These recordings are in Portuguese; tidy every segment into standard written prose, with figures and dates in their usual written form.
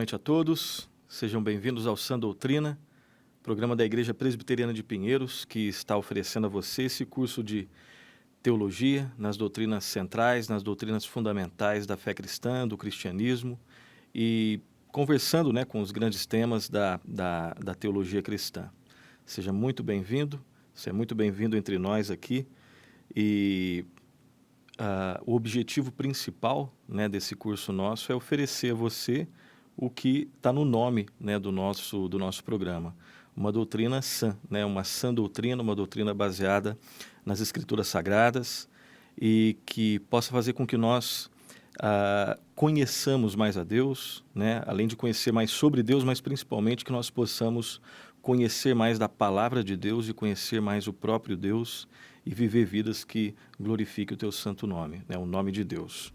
noite a todos. Sejam bem-vindos ao Sã Doutrina, programa da Igreja Presbiteriana de Pinheiros, que está oferecendo a você esse curso de teologia nas doutrinas centrais, nas doutrinas fundamentais da fé cristã, do cristianismo, e conversando, com os grandes temas da teologia cristã. Seja muito bem-vindo, você é muito bem-vindo entre nós aqui, e o objetivo principal, desse curso nosso é oferecer a você o que está no nome, do nosso programa. Uma doutrina sã, uma sã doutrina, uma doutrina baseada nas Escrituras Sagradas e que possa fazer com que nós conheçamos mais a Deus, além de conhecer mais sobre Deus, mas principalmente que nós possamos conhecer mais da palavra de Deus e conhecer mais o próprio Deus e viver vidas que glorifiquem o teu santo nome, o nome de Deus.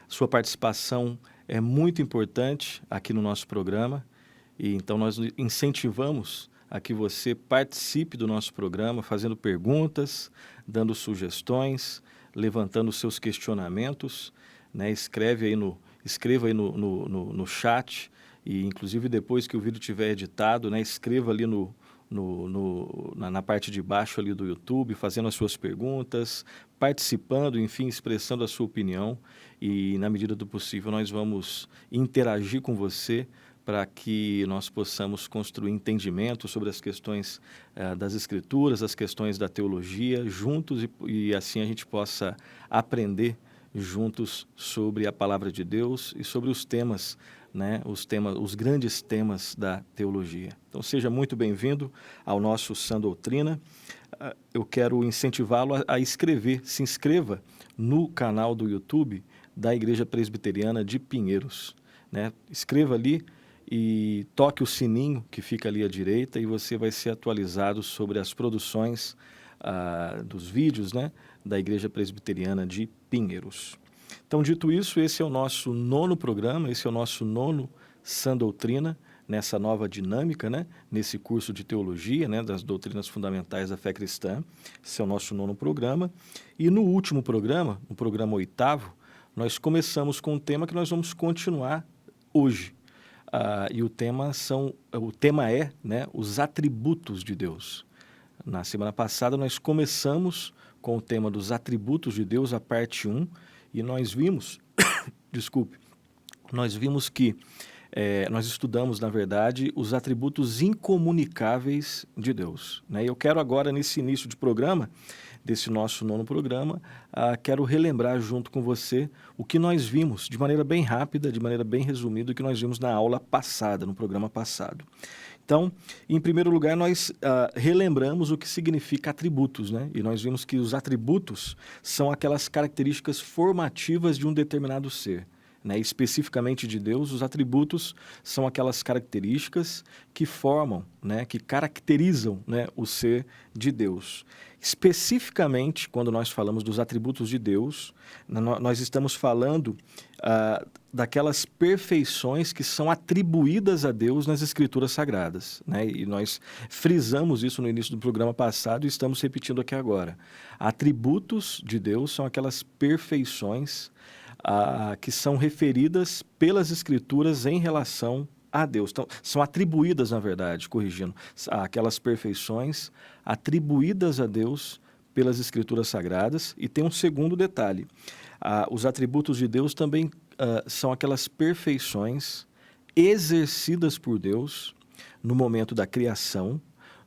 Sua participação é muito importante aqui no nosso programa e então nós incentivamos a que você participe do nosso programa fazendo perguntas, dando sugestões, levantando seus questionamentos, escreva aí no chat e inclusive depois que o vídeo estiver editado, escreva ali na parte de baixo ali do YouTube, fazendo as suas perguntas, participando, enfim, expressando a sua opinião e na medida do possível nós vamos interagir com você para que nós possamos construir entendimento sobre as questões das Escrituras, as questões da teologia juntos e assim a gente possa aprender juntos sobre a palavra de Deus e sobre os temas, os grandes temas da teologia. Então seja muito bem-vindo ao nosso Sã Doutrina. Eu quero incentivá-lo a se inscreva no canal do YouTube da Igreja Presbiteriana de Pinheiros. Escreva ali e toque o sininho que fica ali à direita e você vai ser atualizado sobre as produções dos vídeos, da Igreja Presbiteriana de Pinheiros. Então, dito isso, esse é o nosso 9º programa, esse é o nosso 9º Sã Doutrina, nessa nova dinâmica, nesse curso de teologia, das doutrinas fundamentais da fé cristã. Esse é o nosso 9º programa. E no último programa, no programa 8º, nós começamos com um tema que nós vamos continuar hoje. E o tema é os atributos de Deus. Na semana passada nós começamos com o tema dos atributos de Deus, a parte 1, e nós vimos, nós vimos que nós estudamos, na verdade, os atributos incomunicáveis de Deus. E eu quero agora, nesse início de programa, desse nosso 9º programa, quero relembrar junto com você o que nós vimos, de maneira bem rápida, de maneira bem resumida, o que nós vimos na aula passada, no programa passado. Então, em primeiro lugar, nós relembramos o que significa atributos, e nós vimos que os atributos são aquelas características formativas de um determinado ser. Especificamente de Deus, os atributos são aquelas características que formam, que caracterizam o ser de Deus. Especificamente, quando nós falamos dos atributos de Deus, nós estamos falando daquelas perfeições que são atribuídas a Deus nas Escrituras Sagradas. E nós frisamos isso no início do programa passado e estamos repetindo aqui agora. Atributos de Deus são aquelas perfeições que são referidas pelas Escrituras em relação a Deus. Então, são atribuídas, na verdade, corrigindo, aquelas perfeições atribuídas a Deus pelas Escrituras Sagradas. E tem um segundo detalhe. Os atributos de Deus também são aquelas perfeições exercidas por Deus no momento da criação,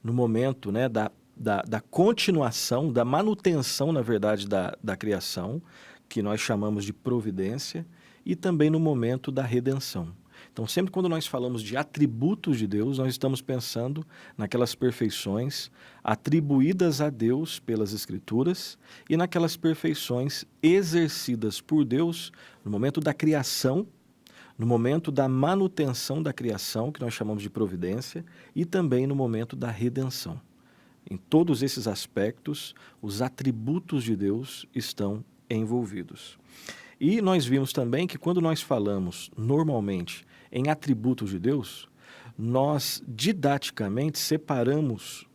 no momento da continuação, da manutenção, na verdade, da criação, que nós chamamos de providência, e também no momento da redenção. Então, sempre quando nós falamos de atributos de Deus, nós estamos pensando naquelas perfeições atribuídas a Deus pelas Escrituras e naquelas perfeições exercidas por Deus no momento da criação, no momento da manutenção da criação, que nós chamamos de providência, e também no momento da redenção. Em todos esses aspectos, os atributos de Deus estão envolvidos. E nós vimos também que quando nós falamos normalmente em atributos de Deus, nós didaticamente separamos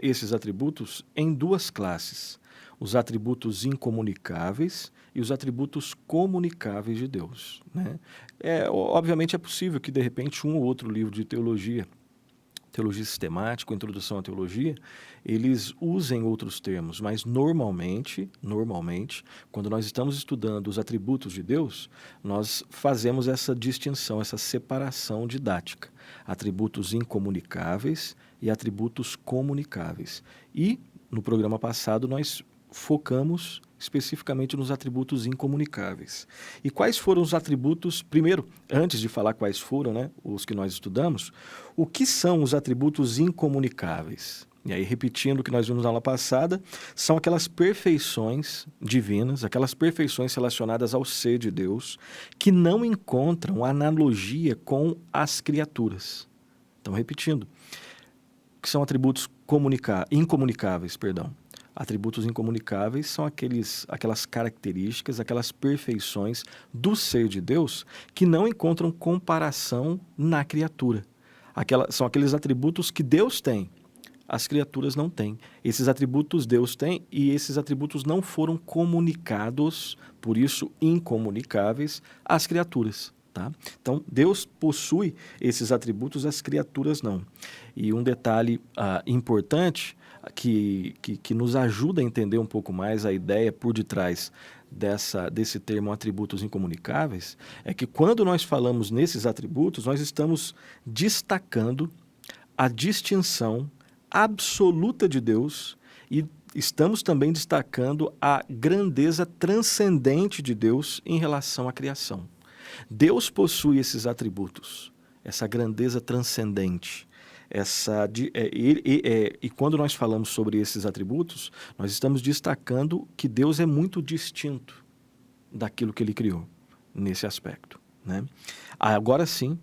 esses atributos em duas classes: os atributos incomunicáveis e os atributos comunicáveis de Deus, né? Obviamente é possível que, de repente, um ou outro livro de teologia sistemática, introdução à teologia, eles usem outros termos, mas normalmente, quando nós estamos estudando os atributos de Deus, nós fazemos essa distinção, essa separação didática: atributos incomunicáveis e atributos comunicáveis. E, no programa passado, nós focamos especificamente nos atributos incomunicáveis. E quais foram os atributos, primeiro, antes de falar quais foram, né, os que nós estudamos, o que são os atributos incomunicáveis? E aí, repetindo o que nós vimos na aula passada, são aquelas perfeições divinas, aquelas perfeições relacionadas ao ser de Deus, que não encontram analogia com as criaturas. Então, repetindo, que são atributos incomunicáveis, perdão. Atributos incomunicáveis são aquelas características, aquelas perfeições do ser de Deus que não encontram comparação na criatura. São aqueles atributos que Deus tem, as criaturas não têm. Esses atributos Deus tem e esses atributos não foram comunicados, por isso incomunicáveis, às criaturas. Tá? Então, Deus possui esses atributos, as criaturas não. E um detalhe importante que nos ajuda a entender um pouco mais a ideia por detrás desse termo atributos incomunicáveis é que, quando nós falamos nesses atributos, nós estamos destacando a distinção absoluta de Deus e estamos também destacando a grandeza transcendente de Deus em relação à criação. Deus possui esses atributos, essa grandeza transcendente. E quando nós falamos sobre esses atributos, nós estamos destacando que Deus é muito distinto daquilo que Ele criou, nesse aspecto, né? Agora sim,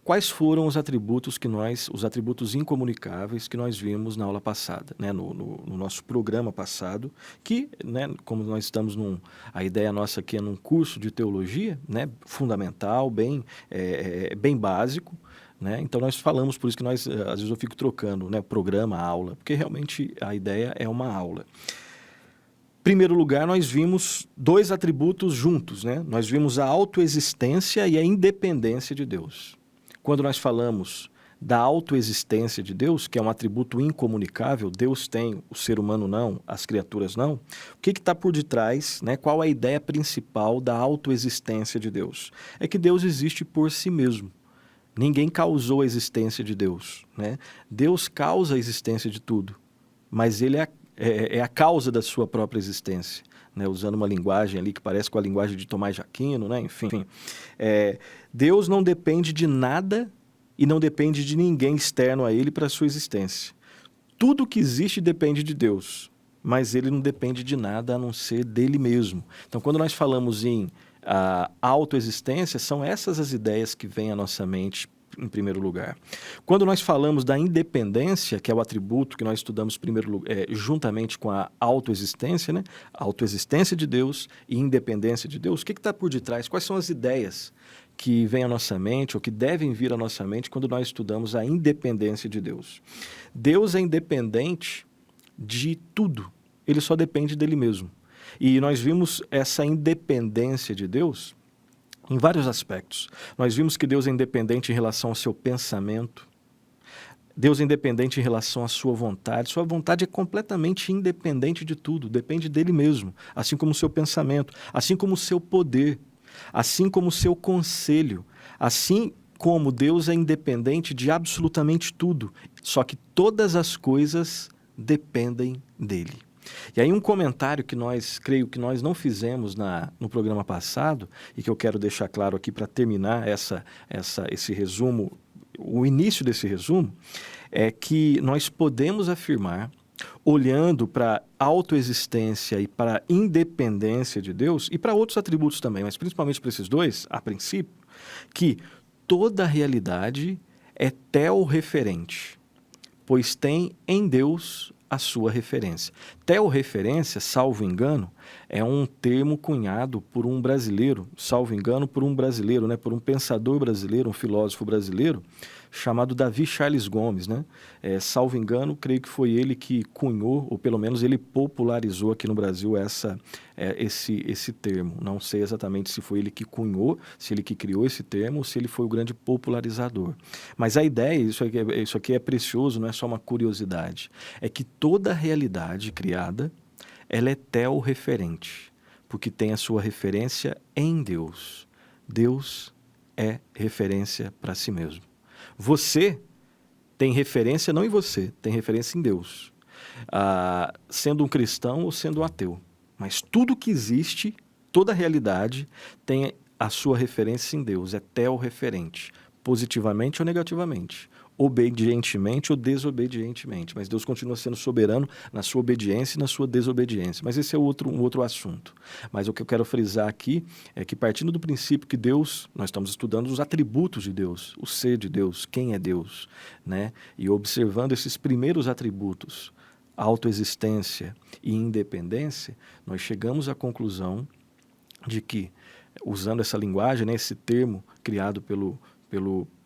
quais foram os atributos incomunicáveis que nós vimos na aula passada, né? No nosso programa passado, que, né, como nós estamos a ideia nossa aqui é num curso de teologia, né, fundamental, bem básico, né? Então nós falamos, por isso que às vezes eu fico trocando, né, programa, aula, porque realmente a ideia é uma aula. Em primeiro lugar, nós vimos dois atributos juntos, né? Nós vimos a autoexistência e a independência de Deus. Quando nós falamos da autoexistência de Deus, que é um atributo incomunicável, Deus tem, o ser humano não, as criaturas não, o que está por detrás, né? Qual a ideia principal da autoexistência de Deus? É que Deus existe por si mesmo. Ninguém causou a existência de Deus, né? Deus causa a existência de tudo, mas Ele é a causa da sua própria existência, né? Usando uma linguagem ali que parece com a linguagem de Tomás de Aquino, né? Enfim, Deus não depende de nada e não depende de ninguém externo a Ele para a sua existência. Tudo que existe depende de Deus, mas Ele não depende de nada a não ser dele mesmo. Então, quando nós falamos em autoexistência, são essas as ideias que vêm à nossa mente em primeiro lugar. Quando nós falamos da independência, que é o atributo que nós estudamos juntamente com a autoexistência, né? A autoexistência de Deus e independência de Deus, o que está por detrás? Quais são as ideias que vêm à nossa mente ou que devem vir à nossa mente quando nós estudamos a independência de Deus? Deus é independente de tudo, Ele só depende dele mesmo. E nós vimos essa independência de Deus em vários aspectos. Nós vimos que Deus é independente em relação ao seu pensamento. Deus é independente em relação à sua vontade. Sua vontade é completamente independente de tudo, depende dele mesmo. Assim como o seu pensamento, assim como o seu poder, assim como o seu conselho. Assim como Deus é independente de absolutamente tudo. Só que todas as coisas dependem dele. E aí um comentário creio que nós não fizemos no programa passado, e que eu quero deixar claro aqui para terminar esse resumo, o início desse resumo, é que nós podemos afirmar, olhando para a autoexistência e para a independência de Deus, e para outros atributos também, mas principalmente para esses dois, a princípio, que toda a realidade é teorreferente, pois tem em Deus a sua referência. Teorreferência, salvo engano, é um termo cunhado por um brasileiro, né, por um pensador brasileiro, um filósofo brasileiro, chamado Davi Charles Gomes, né? Salvo engano, creio que foi ele que cunhou, ou pelo menos ele popularizou aqui no Brasil esse termo. Não sei exatamente se foi ele que cunhou, se ele que criou esse termo, ou se ele foi o grande popularizador. Mas a ideia, isso aqui é precioso, não é só uma curiosidade, é que toda realidade criada, ela é teorreferente, porque tem a sua referência em Deus. Deus é referência para si mesmo. Você tem referência não em você, tem referência em Deus. Sendo um cristão ou sendo um ateu. Mas tudo que existe, toda realidade, tem a sua referência em Deus. É teorreferente, positivamente ou negativamente, obedientemente ou desobedientemente. Mas Deus continua sendo soberano na sua obediência e na sua desobediência. Mas esse é um outro assunto. Mas o que eu quero frisar aqui é que, partindo do princípio que Deus, nós estamos estudando os atributos de Deus, o ser de Deus, quem é Deus, né? E observando esses primeiros atributos, autoexistência e independência, nós chegamos à conclusão de que, usando essa linguagem, né, esse termo criado pelo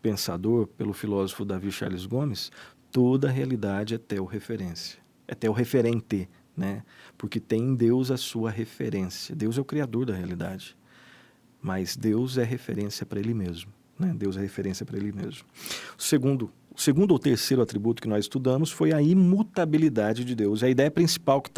pensador, pelo filósofo Davi Charles Gomes, toda realidade é teorreferência, é teorreferente, né? Porque tem em Deus a sua referência. Deus é o criador da realidade, mas Deus é referência para Ele mesmo, né? Deus é referência para Ele mesmo. O segundo ou terceiro atributo que nós estudamos foi a imutabilidade de Deus. A ideia principal que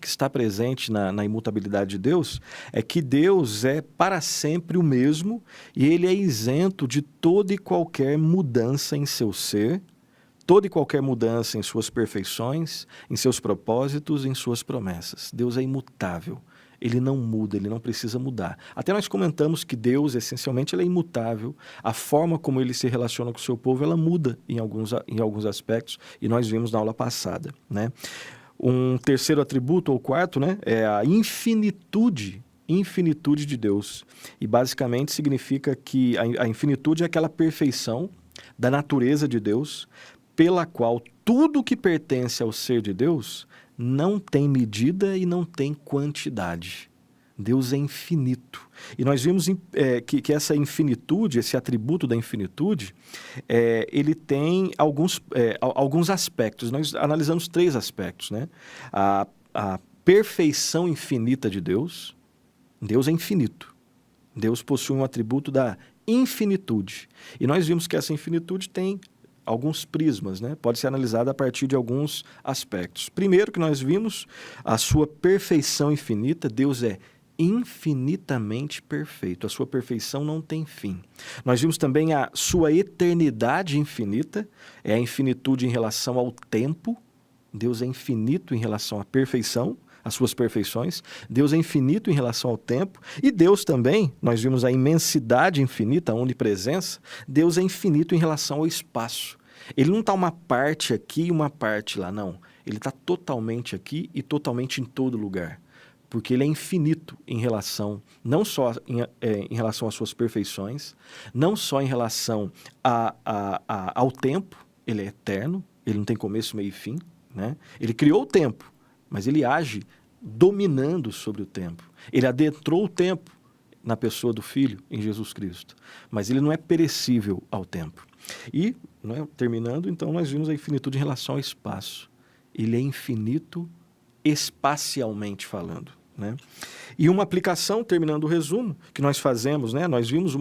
está presente na imutabilidade de Deus é que Deus é para sempre o mesmo e Ele é isento de toda e qualquer mudança em seu ser, toda e qualquer mudança em suas perfeições, em seus propósitos, em suas promessas. Deus é imutável. Ele não muda, ele não precisa mudar. Até nós comentamos que Deus, essencialmente, ele é imutável. A forma como ele se relaciona com o seu povo, ela muda em alguns aspectos, e nós vimos na aula passada, né? Um terceiro atributo, ou quarto, né, é a infinitude de Deus. E basicamente significa que a infinitude é aquela perfeição da natureza de Deus, pela qual tudo que pertence ao ser de Deus não tem medida e não tem quantidade. Deus é infinito. E nós vimos que essa infinitude, esse atributo da infinitude, ele tem alguns aspectos. Nós analisamos 3 aspectos, né? A perfeição infinita de Deus. Deus é infinito. Deus possui um atributo da infinitude. E nós vimos que essa infinitude tem alguns prismas, né? Pode ser analisada a partir de alguns aspectos. Primeiro que nós vimos, a sua perfeição infinita. Deus é infinitamente perfeito. A sua perfeição não tem fim. Nós vimos também a sua eternidade infinita, é a infinitude em relação ao tempo. Deus é infinito em relação à perfeição, às suas perfeições. Deus é infinito em relação ao tempo. E Deus também, nós vimos a imensidade infinita, a onipresença. Deus é infinito em relação ao espaço. Ele não está uma parte aqui e uma parte lá, não. Ele está totalmente aqui e totalmente em todo lugar. Porque ele é infinito em relação, não só em relação às suas perfeições, não só em relação ao tempo. Ele é eterno, ele não tem começo, meio e fim, né? Ele criou o tempo, mas ele age dominando sobre o tempo. Ele adentrou o tempo na pessoa do Filho, em Jesus Cristo. Mas ele não é perecível ao tempo. E, né, terminando, então, nós vimos a infinitude em relação ao espaço. Ele é infinito espacialmente falando, né? E uma aplicação, terminando o resumo, que nós fazemos, né? Nós vimos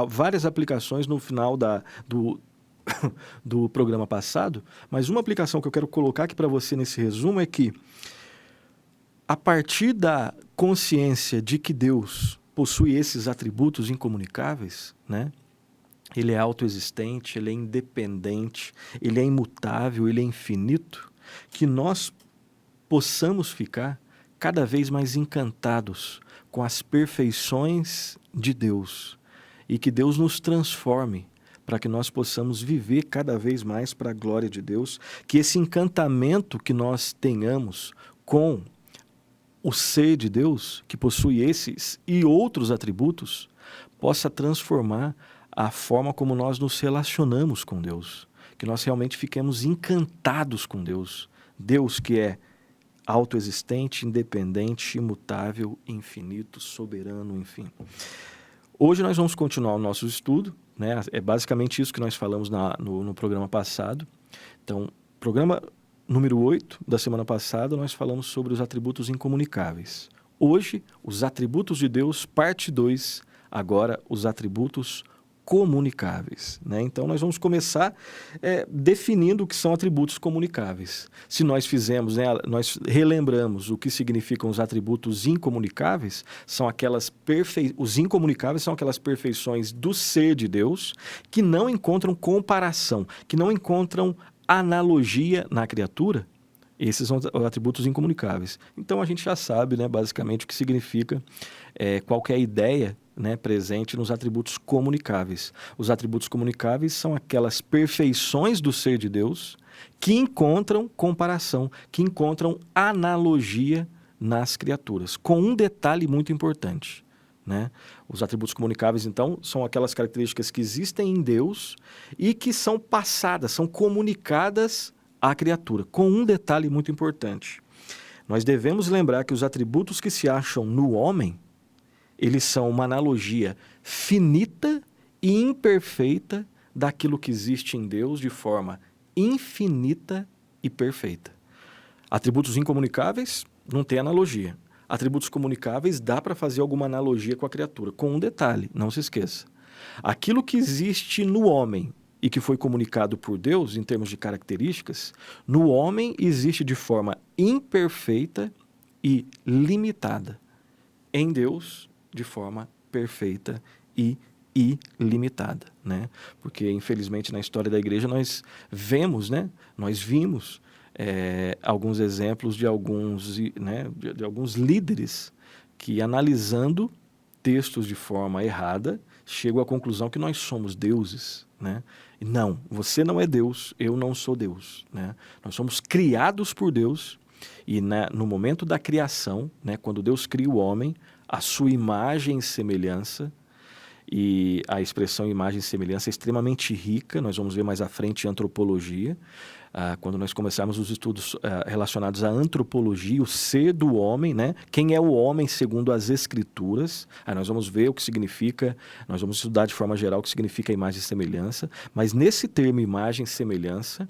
várias aplicações no final do programa passado, mas uma aplicação que eu quero colocar aqui para você nesse resumo é que, a partir da consciência de que Deus possui esses atributos incomunicáveis, né? Ele é autoexistente, ele é independente, ele é imutável, ele é infinito, que nós possamos ficar cada vez mais encantados com as perfeições de Deus e que Deus nos transforme para que nós possamos viver cada vez mais para a glória de Deus, que esse encantamento que nós tenhamos com o ser de Deus, que possui esses e outros atributos, possa transformar a forma como nós nos relacionamos com Deus, que nós realmente fiquemos encantados com Deus, Deus que é autoexistente, independente, imutável, infinito, soberano, enfim. Hoje nós vamos continuar o nosso estudo, né? É basicamente isso que nós falamos no programa passado. Então, programa número 8 da semana passada, nós falamos sobre os atributos incomunicáveis. Hoje, os atributos de Deus, parte 2, agora os atributos comunicáveis, né? Então, nós vamos começar definindo o que são atributos comunicáveis. Se nós fizemos, né, nós relembramos o que significam os atributos incomunicáveis, os incomunicáveis são aquelas perfeições do ser de Deus que não encontram comparação, que não encontram analogia na criatura. Esses são os atributos incomunicáveis. Então, a gente já sabe, né, basicamente o que significa, qual que é a ideia, né, presente nos atributos comunicáveis. Os atributos comunicáveis são aquelas perfeições do ser de Deus que encontram comparação, que encontram analogia nas criaturas, com um detalhe muito importante, né? Os atributos comunicáveis, então, são aquelas características que existem em Deus e que são passadas, são comunicadas à criatura, com um detalhe muito importante. Nós devemos lembrar que os atributos que se acham no homem, eles são uma analogia finita e imperfeita daquilo que existe em Deus de forma infinita e perfeita. Atributos incomunicáveis não tem analogia. Atributos comunicáveis dá para fazer alguma analogia com a criatura, com um detalhe, não se esqueça. Aquilo que existe no homem e que foi comunicado por Deus em termos de características, no homem existe de forma imperfeita e limitada. Em Deus, de forma perfeita e ilimitada, né? Porque, infelizmente, na história da igreja nós vimos alguns exemplos de alguns, né, de alguns líderes que, analisando textos de forma errada, chegam à conclusão que nós somos deuses, né? E não, você não é Deus, eu não sou Deus, né? Nós somos criados por Deus e no momento da criação, né, quando Deus cria o homem, a sua imagem e semelhança, e a expressão imagem e semelhança é extremamente rica, nós vamos ver mais à frente em antropologia, quando nós começarmos os estudos relacionados à antropologia, o ser do homem, né? Quem é o homem segundo as escrituras, aí nós vamos ver o que significa, nós vamos estudar de forma geral o que significa imagem e semelhança, mas nesse termo imagem e semelhança,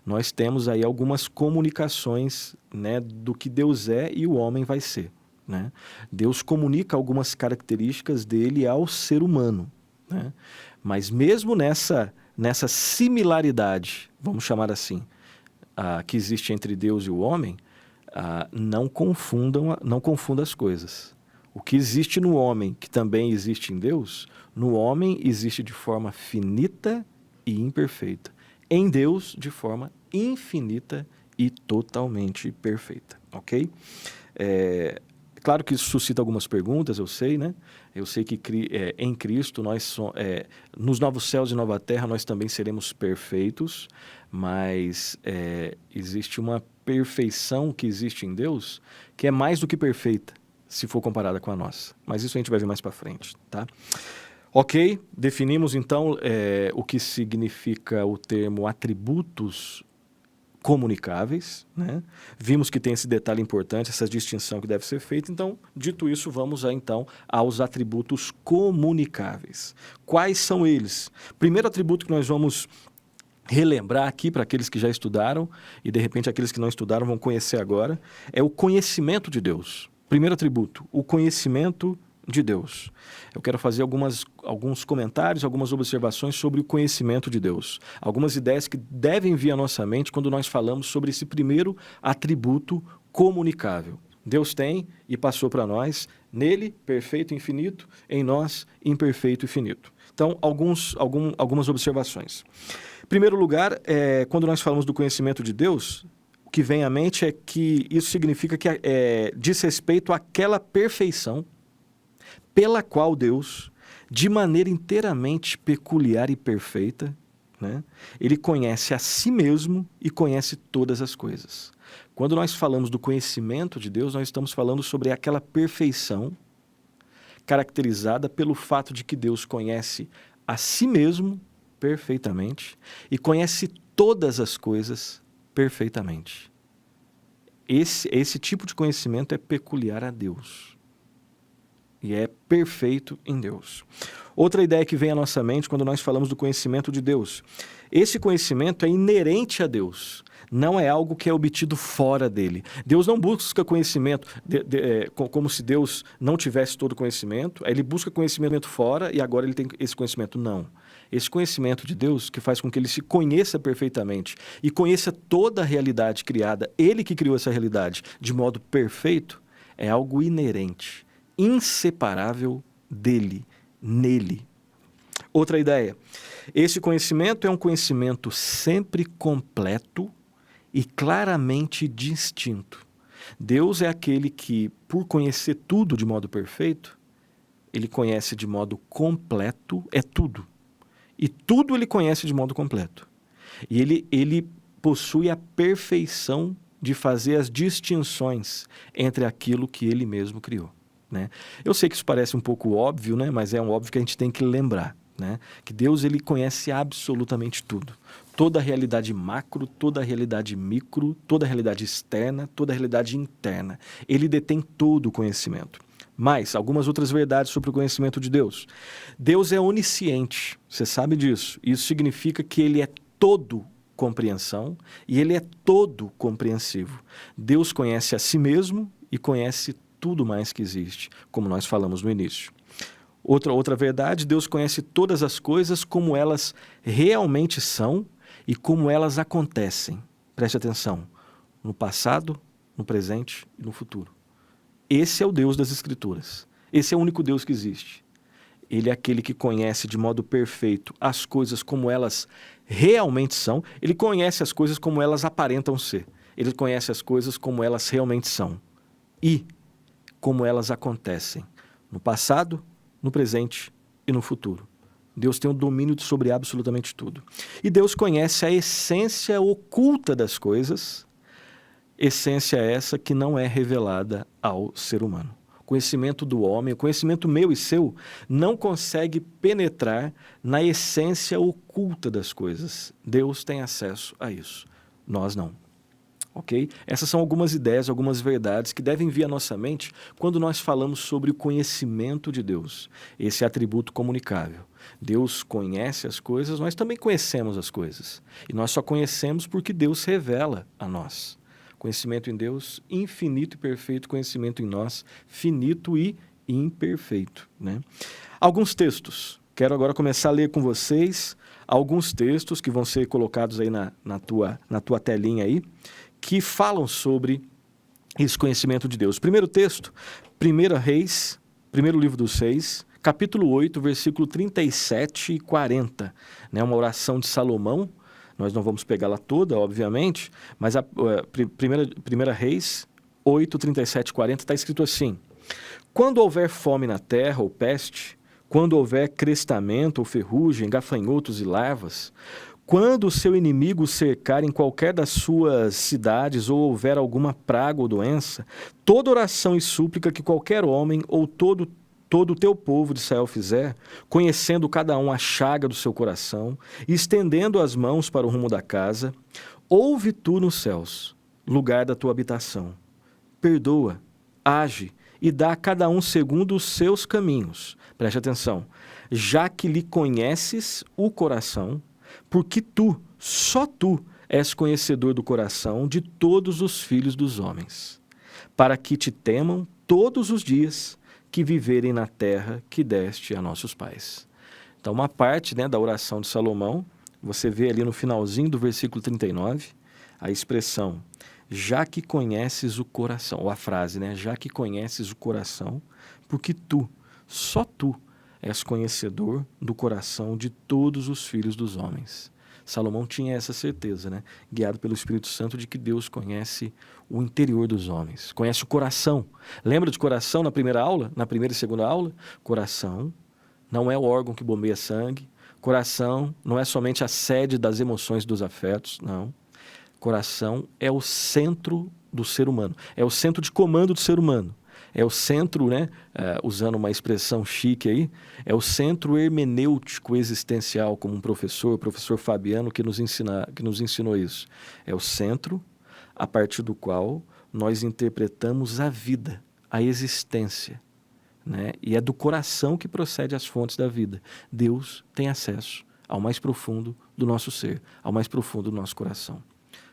nós temos aí algumas comunicações, né, do que Deus é e o homem vai ser, né? Deus comunica algumas características dele ao ser humano, né? Mas mesmo nessa similaridade, vamos chamar assim, que existe entre Deus e o homem, não confunda as coisas. O que existe no homem, que também existe em Deus, no homem existe de forma finita e imperfeita. Em Deus, de forma infinita e totalmente perfeita, ok? Claro que isso suscita algumas perguntas, eu sei, né? Eu sei que em Cristo, nos novos céus e nova terra, nós também seremos perfeitos, mas existe uma perfeição que existe em Deus que é mais do que perfeita, se for comparada com a nossa. Mas isso a gente vai ver mais para frente, tá? Ok, definimos então o que significa o termo atributos comunicáveis, né? Vimos que tem esse detalhe importante, essa distinção que deve ser feita. Então, dito isso, vamos então aos atributos comunicáveis. Quais são eles? Primeiro atributo que nós vamos relembrar aqui para aqueles que já estudaram e de repente aqueles que não estudaram vão conhecer agora, é o conhecimento de Deus. Primeiro atributo, o conhecimento de Deus. Eu quero fazer alguns comentários, algumas observações sobre o conhecimento de Deus. Algumas ideias que devem vir à nossa mente quando nós falamos sobre esse primeiro atributo comunicável. Deus tem e passou para nós, nele, perfeito e infinito, em nós, imperfeito e finito. Então, algumas observações. Em primeiro lugar, quando nós falamos do conhecimento de Deus, o que vem à mente é que isso significa que diz respeito àquela perfeição pela qual Deus, de maneira inteiramente peculiar e perfeita, né, ele conhece a si mesmo e conhece todas as coisas. Quando nós falamos do conhecimento de Deus, nós estamos falando sobre aquela perfeição caracterizada pelo fato de que Deus conhece a si mesmo perfeitamente e conhece todas as coisas perfeitamente. Esse tipo de conhecimento é peculiar a Deus. e é perfeito em Deus. Outra ideia que vem à nossa mente quando nós falamos do conhecimento de Deus. Esse conhecimento é inerente a Deus, não é algo que é obtido fora dele. Deus não busca conhecimento como se Deus não tivesse todo conhecimento, ele busca conhecimento fora e agora ele tem esse conhecimento. Não. Esse conhecimento de Deus que faz com que ele se conheça perfeitamente e conheça toda a realidade criada, ele que criou essa realidade de modo perfeito, é algo inerente, inseparável dele, nele. Outra ideia, esse conhecimento é um conhecimento sempre completo e claramente distinto. Deus é aquele que, por conhecer tudo de modo perfeito, ele conhece de modo completo, é tudo. E tudo ele conhece de modo completo. E ele possui a perfeição de fazer as distinções entre aquilo que ele mesmo criou, né? Eu sei que isso parece um pouco óbvio, né? Mas é um óbvio que a gente tem que lembrar, né? Que Deus ele conhece absolutamente tudo. Toda a realidade macro, toda a realidade micro, toda a realidade externa, toda a realidade interna. Ele detém todo o conhecimento. Mas, algumas outras verdades sobre o conhecimento de Deus. Deus é onisciente, você sabe disso. Isso significa que ele é todo compreensão e ele é todo compreensivo. Deus conhece a si mesmo e conhece tudo mais que existe, como nós falamos no início. Outra verdade, Deus conhece todas as coisas como elas realmente são e como elas acontecem. Preste atenção, no passado, no presente e no futuro. Esse é o Deus das Escrituras. Esse é o único Deus que existe. Ele é aquele que conhece de modo perfeito as coisas como elas realmente são. Ele conhece as coisas como elas aparentam ser. Ele conhece as coisas como elas realmente são. E como elas acontecem no passado, no presente e no futuro. Deus tem o domínio sobre absolutamente tudo. E Deus conhece a essência oculta das coisas, essência essa que não é revelada ao ser humano. O conhecimento do homem, o conhecimento meu e seu, não consegue penetrar na essência oculta das coisas. Deus tem acesso a isso, nós não. Ok? Essas são algumas ideias, algumas verdades que devem vir à nossa mente quando nós falamos sobre o conhecimento de Deus, esse atributo comunicável. Deus conhece as coisas, nós também conhecemos as coisas. E nós só conhecemos porque Deus revela a nós. Conhecimento em Deus, infinito e perfeito, conhecimento em nós, finito e imperfeito, né? Alguns textos. Quero agora começar a ler com vocês alguns textos que vão ser colocados aí na tua telinha aí, que falam sobre esse conhecimento de Deus. Primeiro texto, 1 Reis, primeiro livro dos Reis, capítulo 8, versículo 37 e 40. Né? Uma oração de Salomão. Nós não vamos pegá-la toda, obviamente, mas a primeira Reis 8, 37 e 40 está escrito assim: quando houver fome na terra ou peste, quando houver crestamento ou ferrugem, gafanhotos e larvas, quando o seu inimigo cercar em qualquer das suas cidades ou houver alguma praga ou doença, toda oração e súplica que qualquer homem ou todo o teu povo de Israel fizer, conhecendo cada um a chaga do seu coração, e estendendo as mãos para o rumo da casa, ouve tu nos céus, lugar da tua habitação. Perdoa, age e dá a cada um segundo os seus caminhos. Preste atenção. Já que lhe conheces o coração, porque tu, só tu, és conhecedor do coração de todos os filhos dos homens, para que te temam todos os dias que viverem na terra que deste a nossos pais. Então, uma parte, né, da oração de Salomão, você vê ali no finalzinho do versículo 39, a expressão, já que conheces o coração, ou a frase, né, já que conheces o coração, porque tu, só tu, és conhecedor do coração de todos os filhos dos homens. Salomão tinha essa certeza, né? Guiado pelo Espírito Santo, de que Deus conhece o interior dos homens, conhece o coração. Lembra de coração na primeira aula? Na primeira e segunda aula? Coração não é o órgão que bombeia sangue. Coração não é somente a sede das emoções e dos afetos, não. Coração é o centro do ser humano, é o centro de comando do ser humano. É o centro, né, usando uma expressão chique aí, é o centro hermenêutico existencial, como o professor Fabiano, que nos ensinou isso. É o centro a partir do qual nós interpretamos a vida, a existência. né? E é do coração que procede as fontes da vida. Deus tem acesso ao mais profundo do nosso ser, ao mais profundo do nosso coração.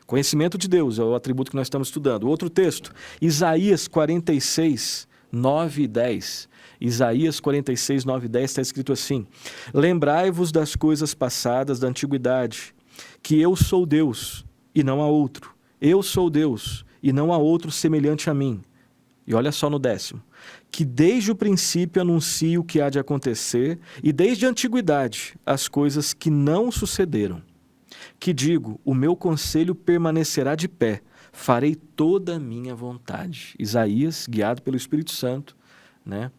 Conhecimento de Deus é o atributo que nós estamos estudando. Outro texto, Isaías 46, 9 e 10. Isaías 46, 9 e 10 está escrito assim: Lembrai-vos das coisas passadas da antiguidade, que eu sou Deus e não há outro. Eu sou Deus e não há outro semelhante a mim. E olha só no 10º. Que desde o princípio anuncio o que há de acontecer e desde a antiguidade as coisas que não sucederam. Que digo, o meu conselho permanecerá de pé, farei toda a minha vontade. Isaías, guiado pelo Espírito Santo, né?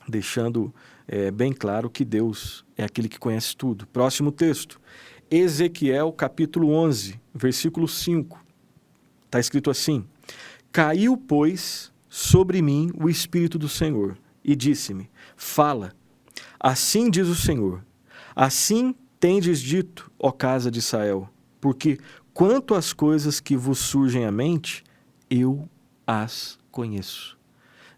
Deixando bem claro que Deus é aquele que conhece tudo. Próximo texto, Ezequiel capítulo 11, versículo 5. Está escrito assim: Caiu, pois, sobre mim o Espírito do Senhor, e disse-me, fala, assim diz o Senhor, assim tendes dito, ó casa de Israel, porque quanto às coisas que vos surgem à mente, eu as conheço.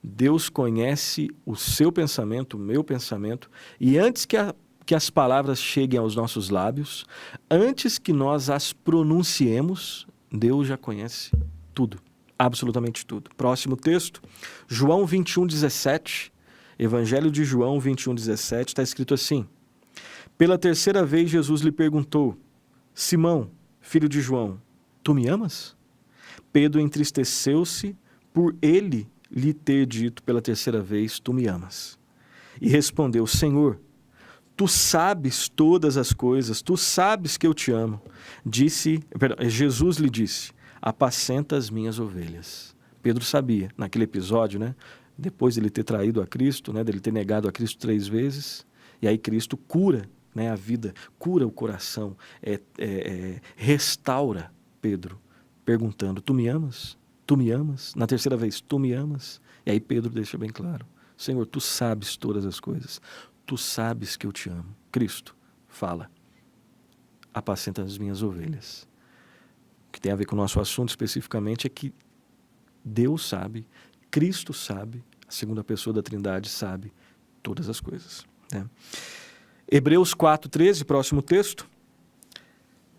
Deus conhece o seu pensamento, o meu pensamento, e antes que as palavras cheguem aos nossos lábios, antes que nós as pronunciemos, Deus já conhece tudo, absolutamente tudo. Próximo texto, João 21, 17, Evangelho de João 21, 17, está escrito assim: Pela terceira vez Jesus lhe perguntou, Simão, filho de João, tu me amas? Pedro entristeceu-se por ele lhe ter dito pela terceira vez, tu me amas. E respondeu, Senhor, tu sabes todas as coisas, tu sabes que eu te amo. Jesus lhe disse, apacenta as minhas ovelhas. Pedro sabia, naquele episódio, né, depois de ele ter traído a Cristo, né, dele ter negado a Cristo 3 vezes, e aí Cristo cura, né, a vida, cura o coração, restaura Pedro, perguntando, tu me amas? Tu me amas? Na terceira vez, tu me amas? E aí Pedro deixa bem claro, Senhor, tu sabes todas as coisas, tu sabes que eu te amo. Cristo fala, apacenta as minhas ovelhas. O que tem a ver com o nosso assunto especificamente é que Deus sabe, Cristo sabe, a segunda pessoa da Trindade sabe todas as coisas, né? Hebreus 4:13, próximo texto.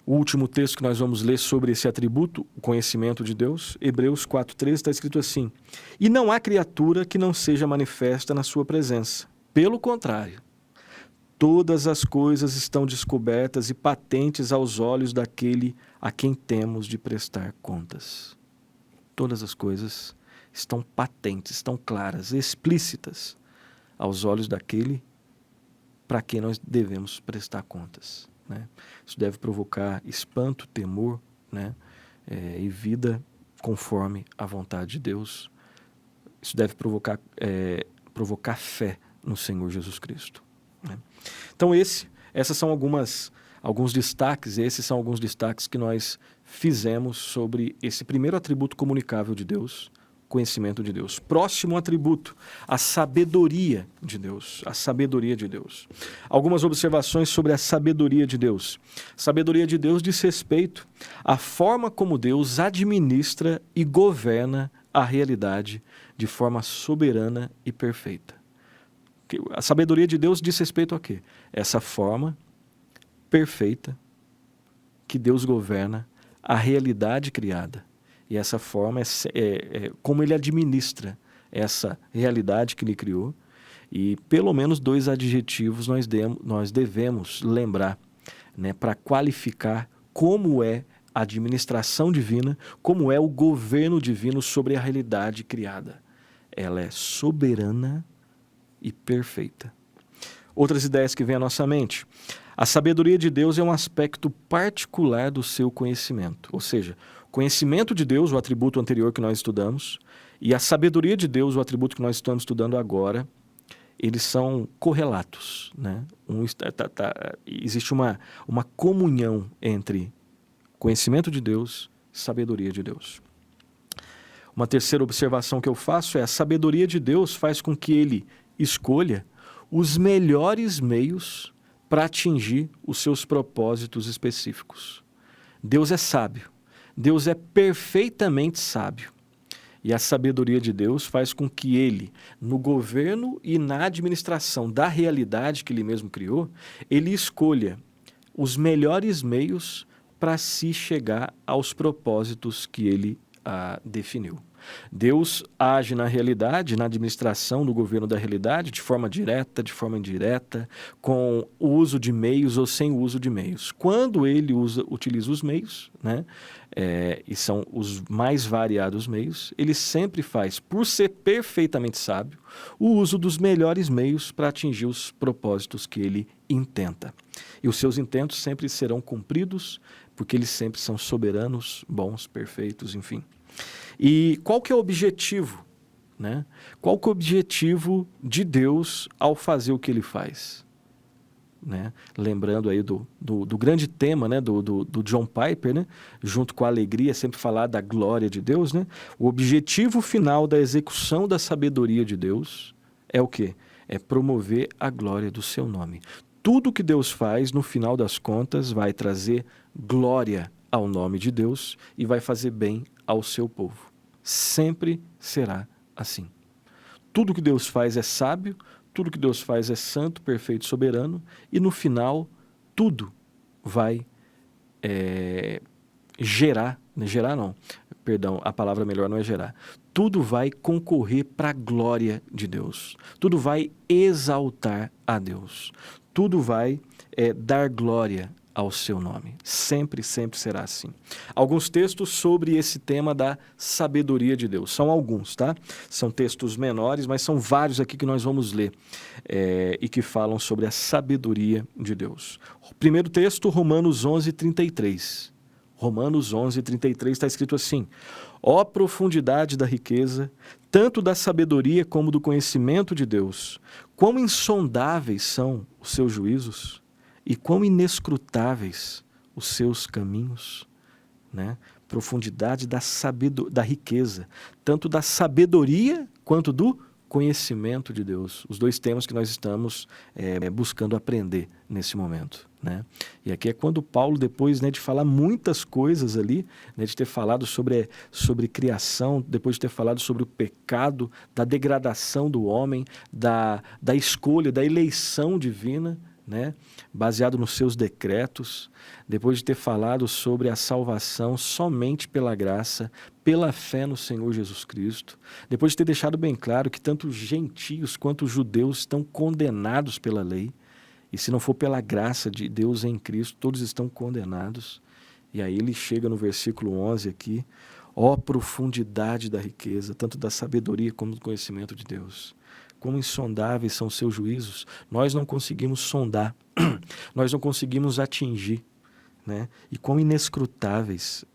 O último texto que nós vamos ler sobre esse atributo, o conhecimento de Deus, Hebreus 4:13, está escrito assim: E não há criatura que não seja manifesta na sua presença. Pelo contrário, todas as coisas estão descobertas e patentes aos olhos daquele a quem temos de prestar contas. Todas as coisas estão patentes, estão claras, explícitas aos olhos daquele para quem nós devemos prestar contas, né? Isso deve provocar espanto, temor, né? E vida conforme a vontade de Deus. Isso deve provocar fé no Senhor Jesus Cristo, né? Então essas são alguns destaques, esses são alguns destaques que nós fizemos sobre esse primeiro atributo comunicável de Deus, conhecimento de Deus. Próximo atributo, a sabedoria de Deus. A sabedoria de Deus. Algumas observações sobre a sabedoria de Deus. Sabedoria de Deus diz respeito à forma como Deus administra e governa a realidade de forma soberana e perfeita. A sabedoria de Deus diz respeito a quê? Essa forma perfeita que Deus governa a realidade criada. E essa forma como ele administra essa realidade que ele criou. E pelo menos 2 adjetivos nós devemos lembrar, né, para qualificar como é a administração divina, como é o governo divino sobre a realidade criada. Ela é soberana e perfeita. Outras ideias que vêm à nossa mente. A sabedoria de Deus é um aspecto particular do seu conhecimento. Ou seja, conhecimento de Deus, o atributo anterior que nós estudamos, e a sabedoria de Deus, o atributo que nós estamos estudando agora, eles são correlatos, né? Existe uma comunhão entre conhecimento de Deus e sabedoria de Deus. Uma terceira observação que eu faço é a sabedoria de Deus faz com que ele escolha os melhores meios para atingir os seus propósitos específicos. Deus é sábio. Deus é perfeitamente sábio. E a sabedoria de Deus faz com que ele, no governo e na administração da realidade que ele mesmo criou, ele escolha os melhores meios para se chegar aos propósitos que ele definiu. Deus age na realidade, na administração, no governo da realidade, de forma direta, de forma indireta, com o uso de meios ou sem o uso de meios. Quando ele utiliza os meios, né, e são os mais variados meios, ele sempre faz, por ser perfeitamente sábio, o uso dos melhores meios para atingir os propósitos que ele intenta. E os seus intentos sempre serão cumpridos, porque eles sempre são soberanos, bons, perfeitos, enfim. E qual que é o objetivo, né? Qual que é o objetivo de Deus ao fazer o que ele faz? Né? Lembrando aí do grande tema, né? do John Piper, né? Junto com a alegria, sempre falar da glória de Deus, né? O objetivo final da execução da sabedoria de Deus é o quê? É promover a glória do seu nome. Tudo que Deus faz, no final das contas, vai trazer glória ao nome de Deus e vai fazer bem ao seu povo. Sempre será assim. Tudo que Deus faz é sábio, tudo que Deus faz é santo, perfeito, soberano, e no final, tudo vai gerar não, perdão, a palavra melhor não é gerar. Tudo vai concorrer para a glória de Deus. Tudo vai exaltar a Deus. Tudo vai dar glória ao seu nome. Sempre, sempre será assim. Alguns textos sobre esse tema da sabedoria de Deus. São alguns, tá? São textos menores, mas são vários aqui que nós vamos ler e que falam sobre a sabedoria de Deus. O primeiro texto, Romanos 11:33. Romanos 11:33 está escrito assim: ó profundidade da riqueza, tanto da sabedoria como do conhecimento de Deus, quão insondáveis são os seus juízos e quão inescrutáveis os seus caminhos, né? Profundidade da riqueza, tanto da sabedoria quanto do conhecimento de Deus. Os dois temas que nós estamos buscando aprender nesse momento, né? E aqui é quando Paulo, depois, né, de falar muitas coisas ali, né, de ter falado sobre criação, depois de ter falado sobre o pecado, da degradação do homem, da escolha, da eleição divina, né, baseado nos seus decretos, depois de ter falado sobre a salvação somente pela graça, pela fé no Senhor Jesus Cristo, depois de ter deixado bem claro que tanto os gentios quanto os judeus estão condenados pela lei, e se não for pela graça de Deus em Cristo, todos estão condenados. E aí ele chega no versículo 11 aqui: ó profundidade da riqueza, tanto da sabedoria como do conhecimento de Deus. Como insondáveis são seus juízos, nós não conseguimos sondar, nós não conseguimos atingir, né? E quão inescrutáveis.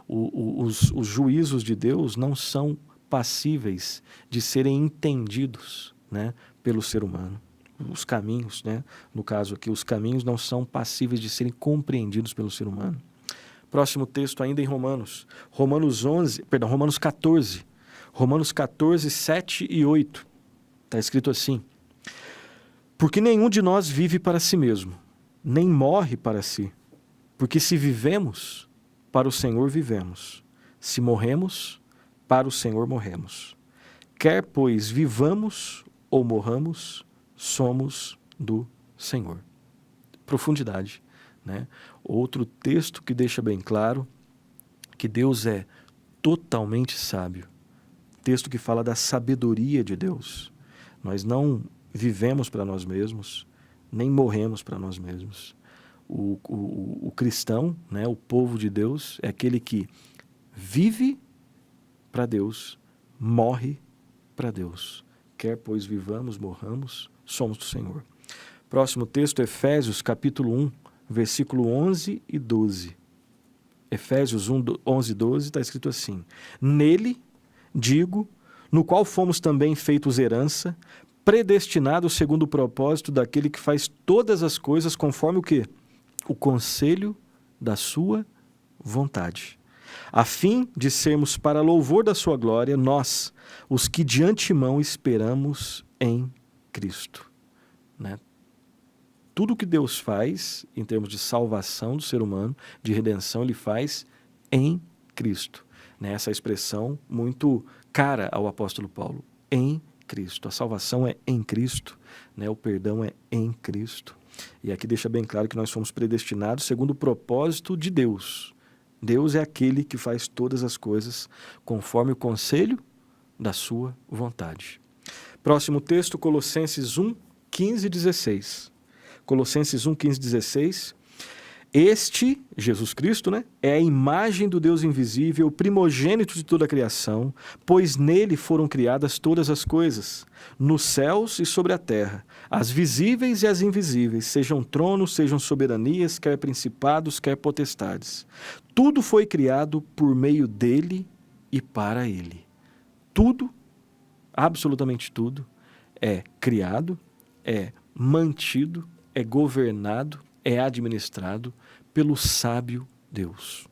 Os juízos de Deus não são passíveis de serem entendidos, né, pelo ser humano. Os caminhos, né? No caso aqui, os caminhos não são passíveis de serem compreendidos pelo ser humano. Próximo texto ainda em Romanos 14. Romanos 14, 7 e 8. Está escrito assim: porque nenhum de nós vive para si mesmo, nem morre para si. Porque se vivemos, para o Senhor vivemos. Se morremos, para o Senhor morremos. Quer, pois, vivamos ou morramos, somos do Senhor. Profundidade, né? Outro texto que deixa bem claro que Deus é totalmente sábio. Texto que fala da sabedoria de Deus. Nós não vivemos para nós mesmos, nem morremos para nós mesmos. O cristão, né, o povo de Deus, é aquele que vive para Deus, morre para Deus. Quer, pois, vivamos, morramos, somos do Senhor. Próximo texto, Efésios, capítulo 1, versículo 11 e 12. Efésios 1, 11 e 12 está escrito assim: nele, digo, no qual fomos também feitos herança, predestinados segundo o propósito daquele que faz todas as coisas conforme o quê? O conselho da sua vontade, a fim de sermos para louvor da sua glória, nós, os que de antemão esperamos em Cristo, né? Tudo que Deus faz em termos de salvação do ser humano, de redenção, Ele faz em Cristo. né? Essa expressão muito cara ao apóstolo Paulo. Em Cristo. A salvação é em Cristo, né? O perdão é em Cristo. E aqui deixa bem claro que nós somos predestinados segundo o propósito de Deus. Deus é aquele que faz todas as coisas conforme o conselho da sua vontade. Próximo texto, Colossenses 1, 15 e 16. Colossenses 1, 15 e 16. Este, Jesus Cristo, né, é a imagem do Deus invisível, o primogênito de toda a criação, pois nele foram criadas todas as coisas, nos céus e sobre a terra, as visíveis e as invisíveis, sejam tronos, sejam soberanias, quer principados, quer potestades. Tudo foi criado por meio dele e para ele. Tudo, absolutamente tudo, é criado, é mantido, é governado, é administrado pelo sábio Deus.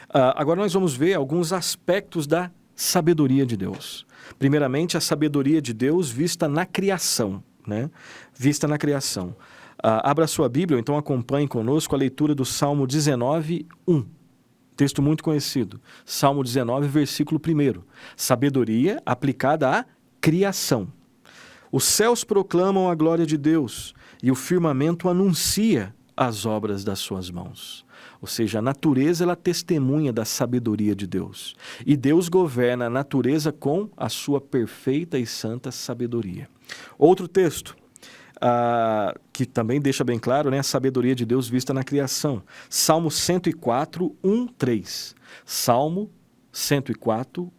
Agora nós vamos ver alguns aspectos da sabedoria de Deus. Primeiramente, a sabedoria de Deus vista na criação, né? Vista na criação. Abra sua Bíblia, então acompanhe conosco a leitura do Salmo 19, 1. Texto muito conhecido. Salmo 19, versículo 1. Sabedoria aplicada à criação. Os céus proclamam a glória de Deus e o firmamento anuncia as obras das suas mãos. Ou seja, a natureza ela testemunha da sabedoria de Deus. E Deus governa a natureza com a sua perfeita e santa sabedoria. Outro texto, que também deixa bem claro, né, a sabedoria de Deus vista na criação. Salmo 104, 1, 3. Salmo 104,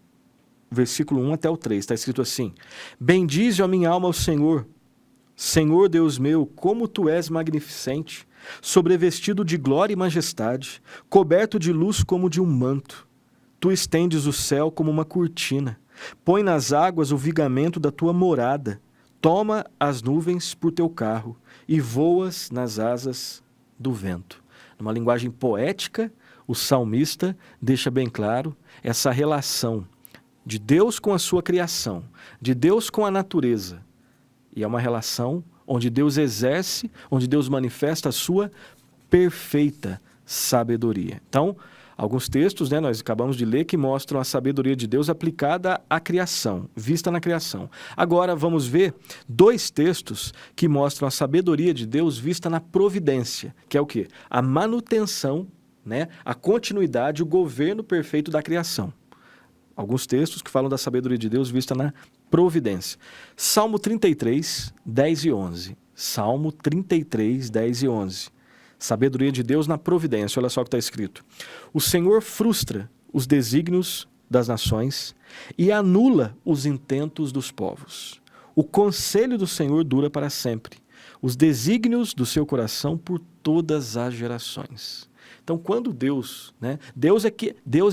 versículo 1 até o 3. Está escrito assim: Bendize, ó minha alma, ao Senhor. Senhor Deus meu, como tu és magnificente, sobrevestido de glória e majestade, coberto de luz como de um manto. Tu estendes o céu como uma cortina, põe nas águas o vigamento da tua morada, toma as nuvens por teu carro e voas nas asas do vento. Numa linguagem poética, o salmista deixa bem claro essa relação de Deus com a sua criação, de Deus com a natureza. E é uma relação onde Deus exerce, onde Deus manifesta a sua perfeita sabedoria. Então, alguns textos, né, nós acabamos de ler, que mostram a sabedoria de Deus aplicada à criação, vista na criação. Agora vamos ver dois textos que mostram a sabedoria de Deus vista na providência, que é o quê? A manutenção, né, a continuidade, o governo perfeito da criação. Alguns textos que falam da sabedoria de Deus vista na providência. Salmo 33, 10 e 11. Salmo 33, 10 e 11. Sabedoria de Deus na providência. Olha só o que está escrito. O Senhor frustra os desígnios das nações e anula os intentos dos povos. O conselho do Senhor dura para sempre. Os desígnios do seu coração por todas as gerações. Então, quando Deus, né? Deus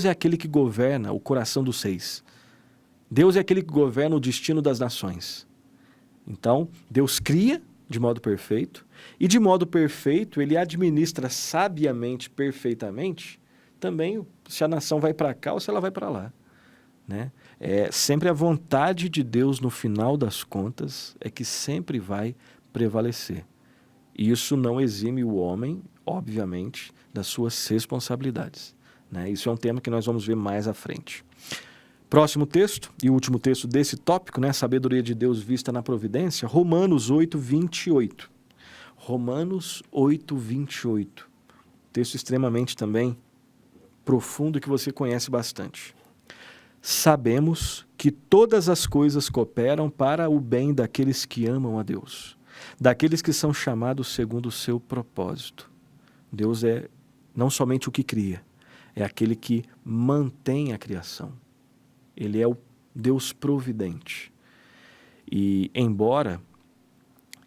é aquele que governa o coração dos reis. Deus é aquele que governa o destino das nações. Então, Deus cria de modo perfeito, e de modo perfeito ele administra sabiamente, perfeitamente, também se a nação vai para cá ou se ela vai para lá. Né? É sempre a vontade de Deus, no final das contas, é que sempre vai prevalecer. E isso não exime o homem, obviamente, das suas responsabilidades. Né? Isso é um tema que nós vamos ver mais à frente. Próximo texto, e o último texto desse tópico, né? Sabedoria de Deus vista na providência, Romanos 8, 28. Romanos 8, 28. Texto extremamente também profundo que você conhece bastante. Sabemos que todas as coisas cooperam para o bem daqueles que amam a Deus, daqueles que são chamados segundo o seu propósito. Deus é não somente o que cria, é aquele que mantém a criação. Ele é o Deus providente. E embora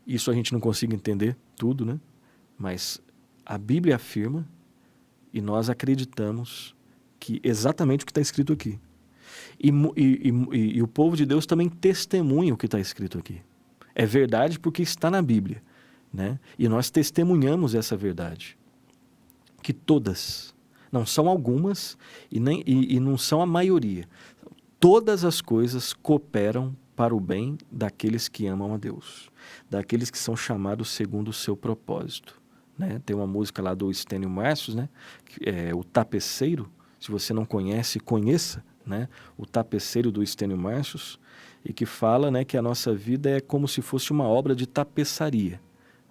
isso a gente não consiga entender tudo, né? Mas a Bíblia afirma e nós acreditamos que exatamente o que está escrito aqui. E o povo de Deus também testemunha o que está escrito aqui. É verdade porque está na Bíblia, né? E nós testemunhamos essa verdade. Que todas, não são algumas e não são a maioria. Todas as coisas cooperam para o bem daqueles que amam a Deus, daqueles que são chamados segundo o seu propósito. Né? Tem uma música lá do Estênio Marcius, né? O Tapeceiro, Se você não conhece, conheça, né? O Tapeceiro do Estênio Marcius, e que fala, né, que a nossa vida é como se fosse uma obra de tapeçaria,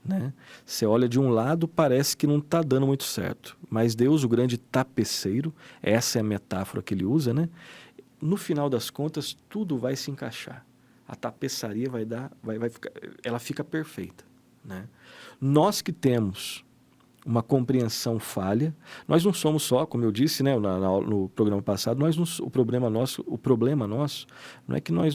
né? Você olha de um lado, parece que não está dando muito certo, mas Deus, o grande tapeceiro, essa é a metáfora que ele usa, né? No final das contas, tudo vai se encaixar. A tapeçaria ela fica perfeita, né? Nós que temos uma compreensão falha, nós não somos só, como eu disse, né, no programa passado, o problema nosso não é que nós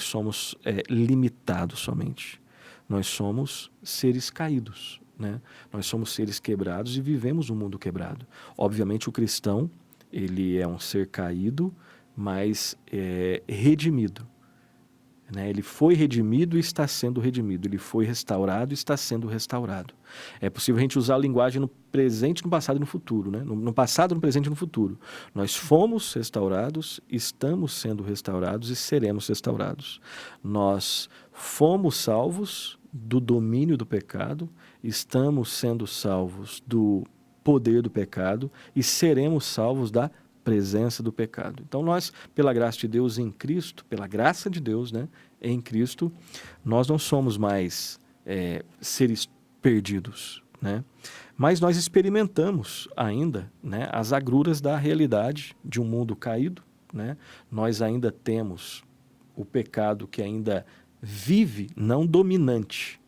somos limitados somente. Nós somos seres caídos, né? Nós somos seres quebrados e vivemos um mundo quebrado. Obviamente o cristão, ele é um ser caído, mas redimido, né? Ele foi redimido e está sendo redimido. Ele foi restaurado e está sendo restaurado. É possível a gente usar a linguagem no presente, no passado e no futuro, né? No passado, no presente e no futuro. Nós fomos restaurados, estamos sendo restaurados e seremos restaurados. Nós fomos salvos do domínio do pecado, estamos sendo salvos do poder do pecado e seremos salvos da presença do pecado. Então nós, pela graça de Deus em Cristo, pela graça de Deus, né, em Cristo, nós não somos mais seres perdidos, né? Mas nós experimentamos ainda, né, as agruras da realidade de um mundo caído, né? Nós ainda temos o pecado que ainda vive, não dominante,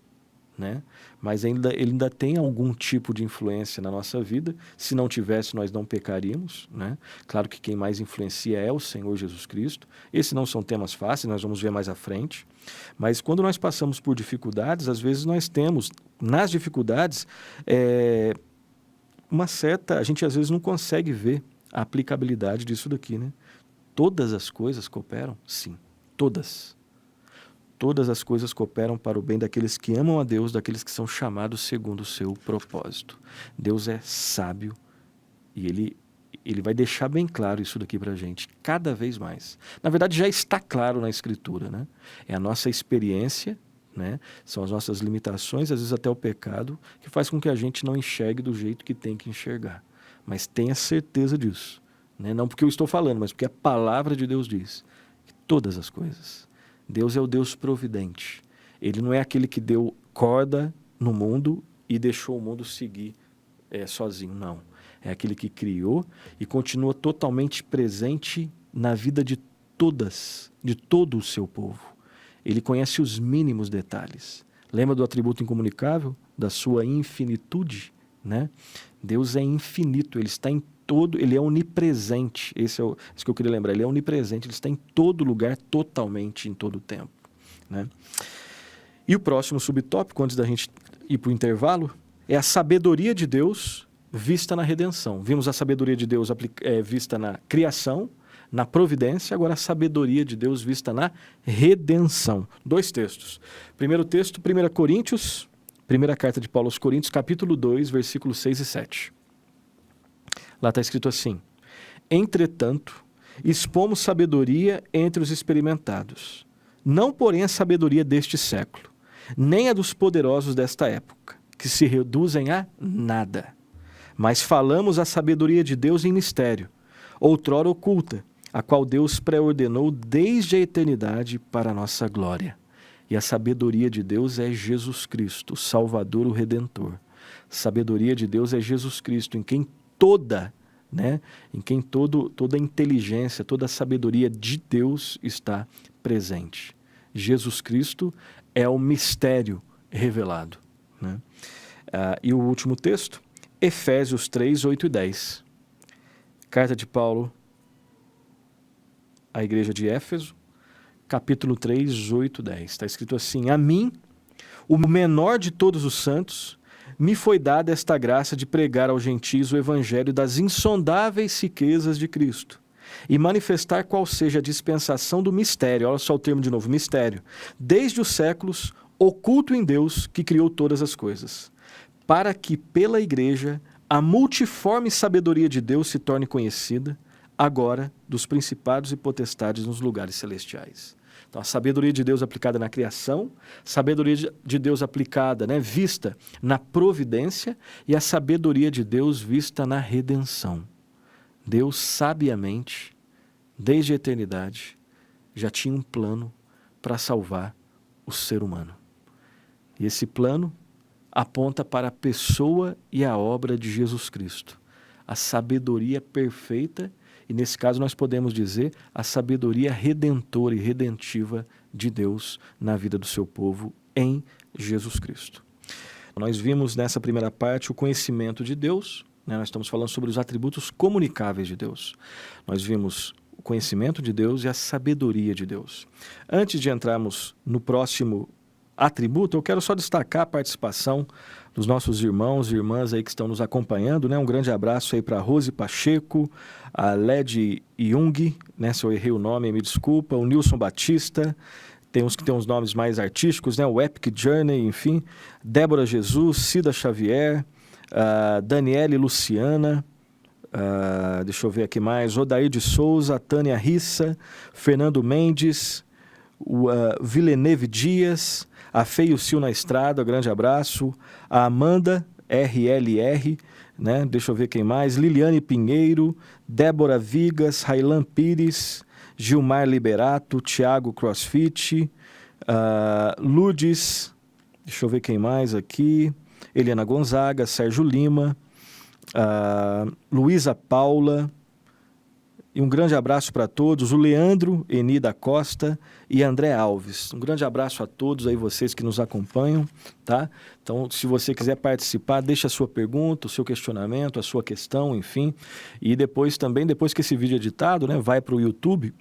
né? Mas ele ainda tem algum tipo de influência na nossa vida. Se não tivesse, nós não pecaríamos, né? Claro que quem mais influencia é o Senhor Jesus Cristo. Esses não são temas fáceis, nós vamos ver mais à frente. Mas quando nós passamos por dificuldades, às vezes nós temos, nas dificuldades, a gente às vezes não consegue ver a aplicabilidade disso daqui, né? Todas as coisas cooperam? Sim, todas. Todas as coisas cooperam para o bem daqueles que amam a Deus, daqueles que são chamados segundo o seu propósito. Deus é sábio e Ele vai deixar bem claro isso daqui para a gente, cada vez mais. Na verdade, já está claro na Escritura, né? É a nossa experiência, né? São as nossas limitações, às vezes até o pecado, que faz com que a gente não enxergue do jeito que tem que enxergar. Mas tenha certeza disso, né? Não porque eu estou falando, mas porque a palavra de Deus diz que todas as coisas... Deus é o Deus providente. Ele não é aquele que deu corda no mundo e deixou o mundo seguir sozinho, não. É aquele que criou e continua totalmente presente na vida de todo o seu povo. Ele conhece os mínimos detalhes. Lembra do atributo incomunicável? Da sua infinitude, né? Deus é infinito, ele está em todo, ele é onipresente, isso que eu queria lembrar, ele é onipresente, ele está em todo lugar, totalmente, em todo o tempo, né? E o próximo subtópico, antes da gente ir para o intervalo, é a sabedoria de Deus vista na redenção. Vimos a sabedoria de Deus vista na criação, na providência, agora a sabedoria de Deus vista na redenção. 2 textos. Primeiro texto, 1 Coríntios, primeira carta de Paulo aos Coríntios, capítulo 2, versículos 6 e 7. Lá está escrito assim: entretanto, expomos sabedoria entre os experimentados, não porém a sabedoria deste século, nem a dos poderosos desta época, que se reduzem a nada. Mas falamos a sabedoria de Deus em mistério, outrora oculta, a qual Deus pré-ordenou desde a eternidade para a nossa glória. E a sabedoria de Deus é Jesus Cristo, o Salvador, o Redentor. A sabedoria de Deus é Jesus Cristo, em quem toda a inteligência, toda a sabedoria de Deus está presente. Jesus Cristo é o mistério revelado, né? E o último texto, Efésios 3, 8 e 10. Carta de Paulo à igreja de Éfeso, capítulo 3, 8 e 10. Está escrito assim: a mim, o menor de todos os santos, me foi dada esta graça de pregar aos gentios o evangelho das insondáveis riquezas de Cristo e manifestar qual seja a dispensação do mistério, olha só o termo de novo, mistério, desde os séculos, oculto em Deus que criou todas as coisas, para que pela igreja a multiforme sabedoria de Deus se torne conhecida, agora dos principados e potestades nos lugares celestiais. Então, a sabedoria de Deus aplicada na criação, sabedoria de Deus aplicada, né, vista na providência, e a sabedoria de Deus vista na redenção. Deus sabiamente, desde a eternidade, já tinha um plano para salvar o ser humano. E esse plano aponta para a pessoa e a obra de Jesus Cristo, a sabedoria perfeita, e nesse caso nós podemos dizer a sabedoria redentora e redentiva de Deus na vida do seu povo em Jesus Cristo. Nós vimos nessa primeira parte o conhecimento de Deus, né? Nós estamos falando sobre os atributos comunicáveis de Deus. Nós vimos o conhecimento de Deus e a sabedoria de Deus. Antes de entrarmos no próximo atributo, eu quero só destacar a participação dos nossos irmãos e irmãs aí que estão nos acompanhando, né? Um grande abraço aí para a Rose Pacheco, a Led Jung, né? Se eu errei o nome, me desculpa, o Nilson Batista, tem uns que tem uns nomes mais artísticos, né? O Epic Journey, enfim, Débora Jesus, Cida Xavier, Daniele Luciana, deixa eu ver aqui mais, Odair de Souza, Tânia Rissa, Fernando Mendes, Villeneuve Dias, a Feio Sil na Estrada, grande abraço, a Amanda RLR, né? Deixa eu ver quem mais, Liliane Pinheiro, Débora Vigas, Railan Pires, Gilmar Liberato, Thiago Crossfit, Ludes, deixa eu ver quem mais aqui, Eliana Gonzaga, Sérgio Lima, Luísa Paula, e um grande abraço para todos, o Leandro Eni da Costa e André Alves. Um grande abraço a todos aí, vocês que nos acompanham, tá? Então, se você quiser participar, deixa a sua pergunta, o seu questionamento, a sua questão, enfim. E depois também, depois que esse vídeo é editado, né, vai para o YouTube.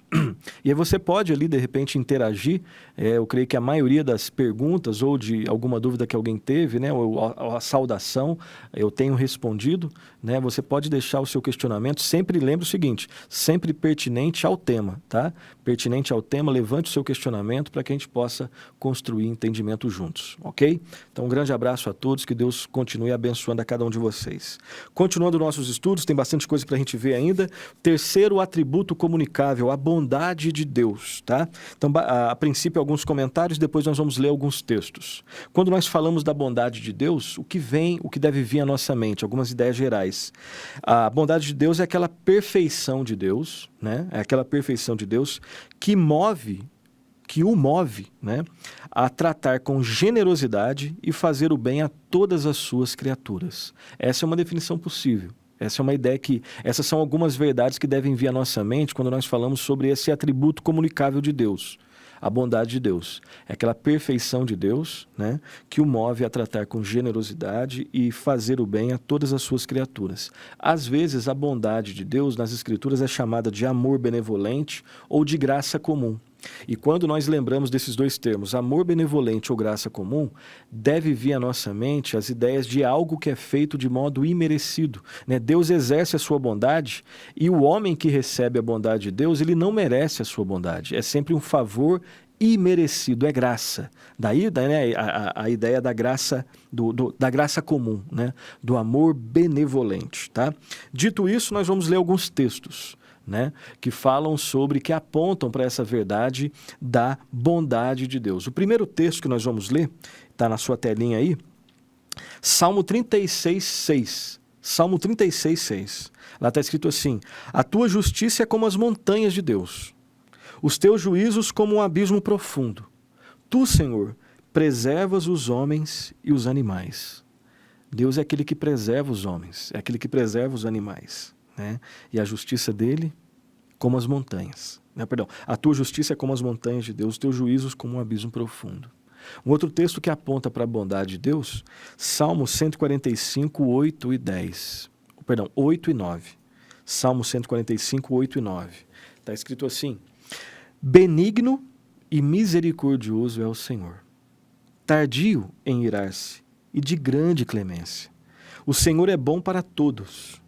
E aí você pode ali, de repente, interagir. Eu creio que a maioria das perguntas ou de alguma dúvida que alguém teve, né, ou a saudação, eu tenho respondido, né? Você pode deixar o seu questionamento. Sempre lembre o seguinte, sempre pertinente ao tema, tá? Pertinente ao tema, levante o seu questionamento para que a gente possa construir entendimento juntos, ok? Então, um grande abraço a todos, que Deus continue abençoando a cada um de vocês. Continuando nossos estudos, tem bastante coisa para a gente ver ainda. Terceiro atributo comunicável, a bondade de Deus, tá? Então, a princípio, alguns comentários, depois nós vamos ler alguns textos. Quando nós falamos da bondade de Deus, o que deve vir à nossa mente? Algumas ideias gerais. A bondade de Deus é aquela perfeição de Deus, né? É aquela perfeição de Deus que o move, né, a tratar com generosidade e fazer o bem a todas as suas criaturas. Essa é uma definição possível. Essa é uma ideia essas são algumas verdades que devem vir à nossa mente quando nós falamos sobre esse atributo comunicável de Deus. A bondade de Deus. É aquela perfeição de Deus, né, que o move a tratar com generosidade e fazer o bem a todas as suas criaturas. Às vezes, a bondade de Deus nas Escrituras é chamada de amor benevolente ou de graça comum. E quando nós lembramos desses dois termos, amor benevolente ou graça comum, deve vir à nossa mente as ideias de algo que é feito de modo imerecido, né? Deus exerce a sua bondade e o homem que recebe a bondade de Deus, ele não merece a sua bondade. É sempre um favor imerecido, é graça. Daí, né, a ideia da graça, da graça comum, né? Do amor benevolente, tá? Dito isso, nós vamos ler alguns textos, né, que falam sobre, que apontam para essa verdade da bondade de Deus. O primeiro texto que nós vamos ler, está na sua telinha aí, Salmo 36:6. Salmo 36:6. Lá está escrito assim: a tua justiça é como as montanhas de Deus, os teus juízos como um abismo profundo. Tu, Senhor, preservas os homens e os animais. Deus é aquele que preserva os homens, é aquele que preserva os animais. Né? E a justiça dele como as montanhas, né? Perdão, a tua justiça é como as montanhas de Deus, os teus juízos como um abismo profundo. Um outro texto que aponta para a bondade de Deus, Salmo 145, 8 e 10. Perdão, 8 e 9. Salmo 145, 8 e 9. Está escrito assim: benigno e misericordioso é o Senhor, tardio em irar-se e de grande clemência. O Senhor é bom para todos,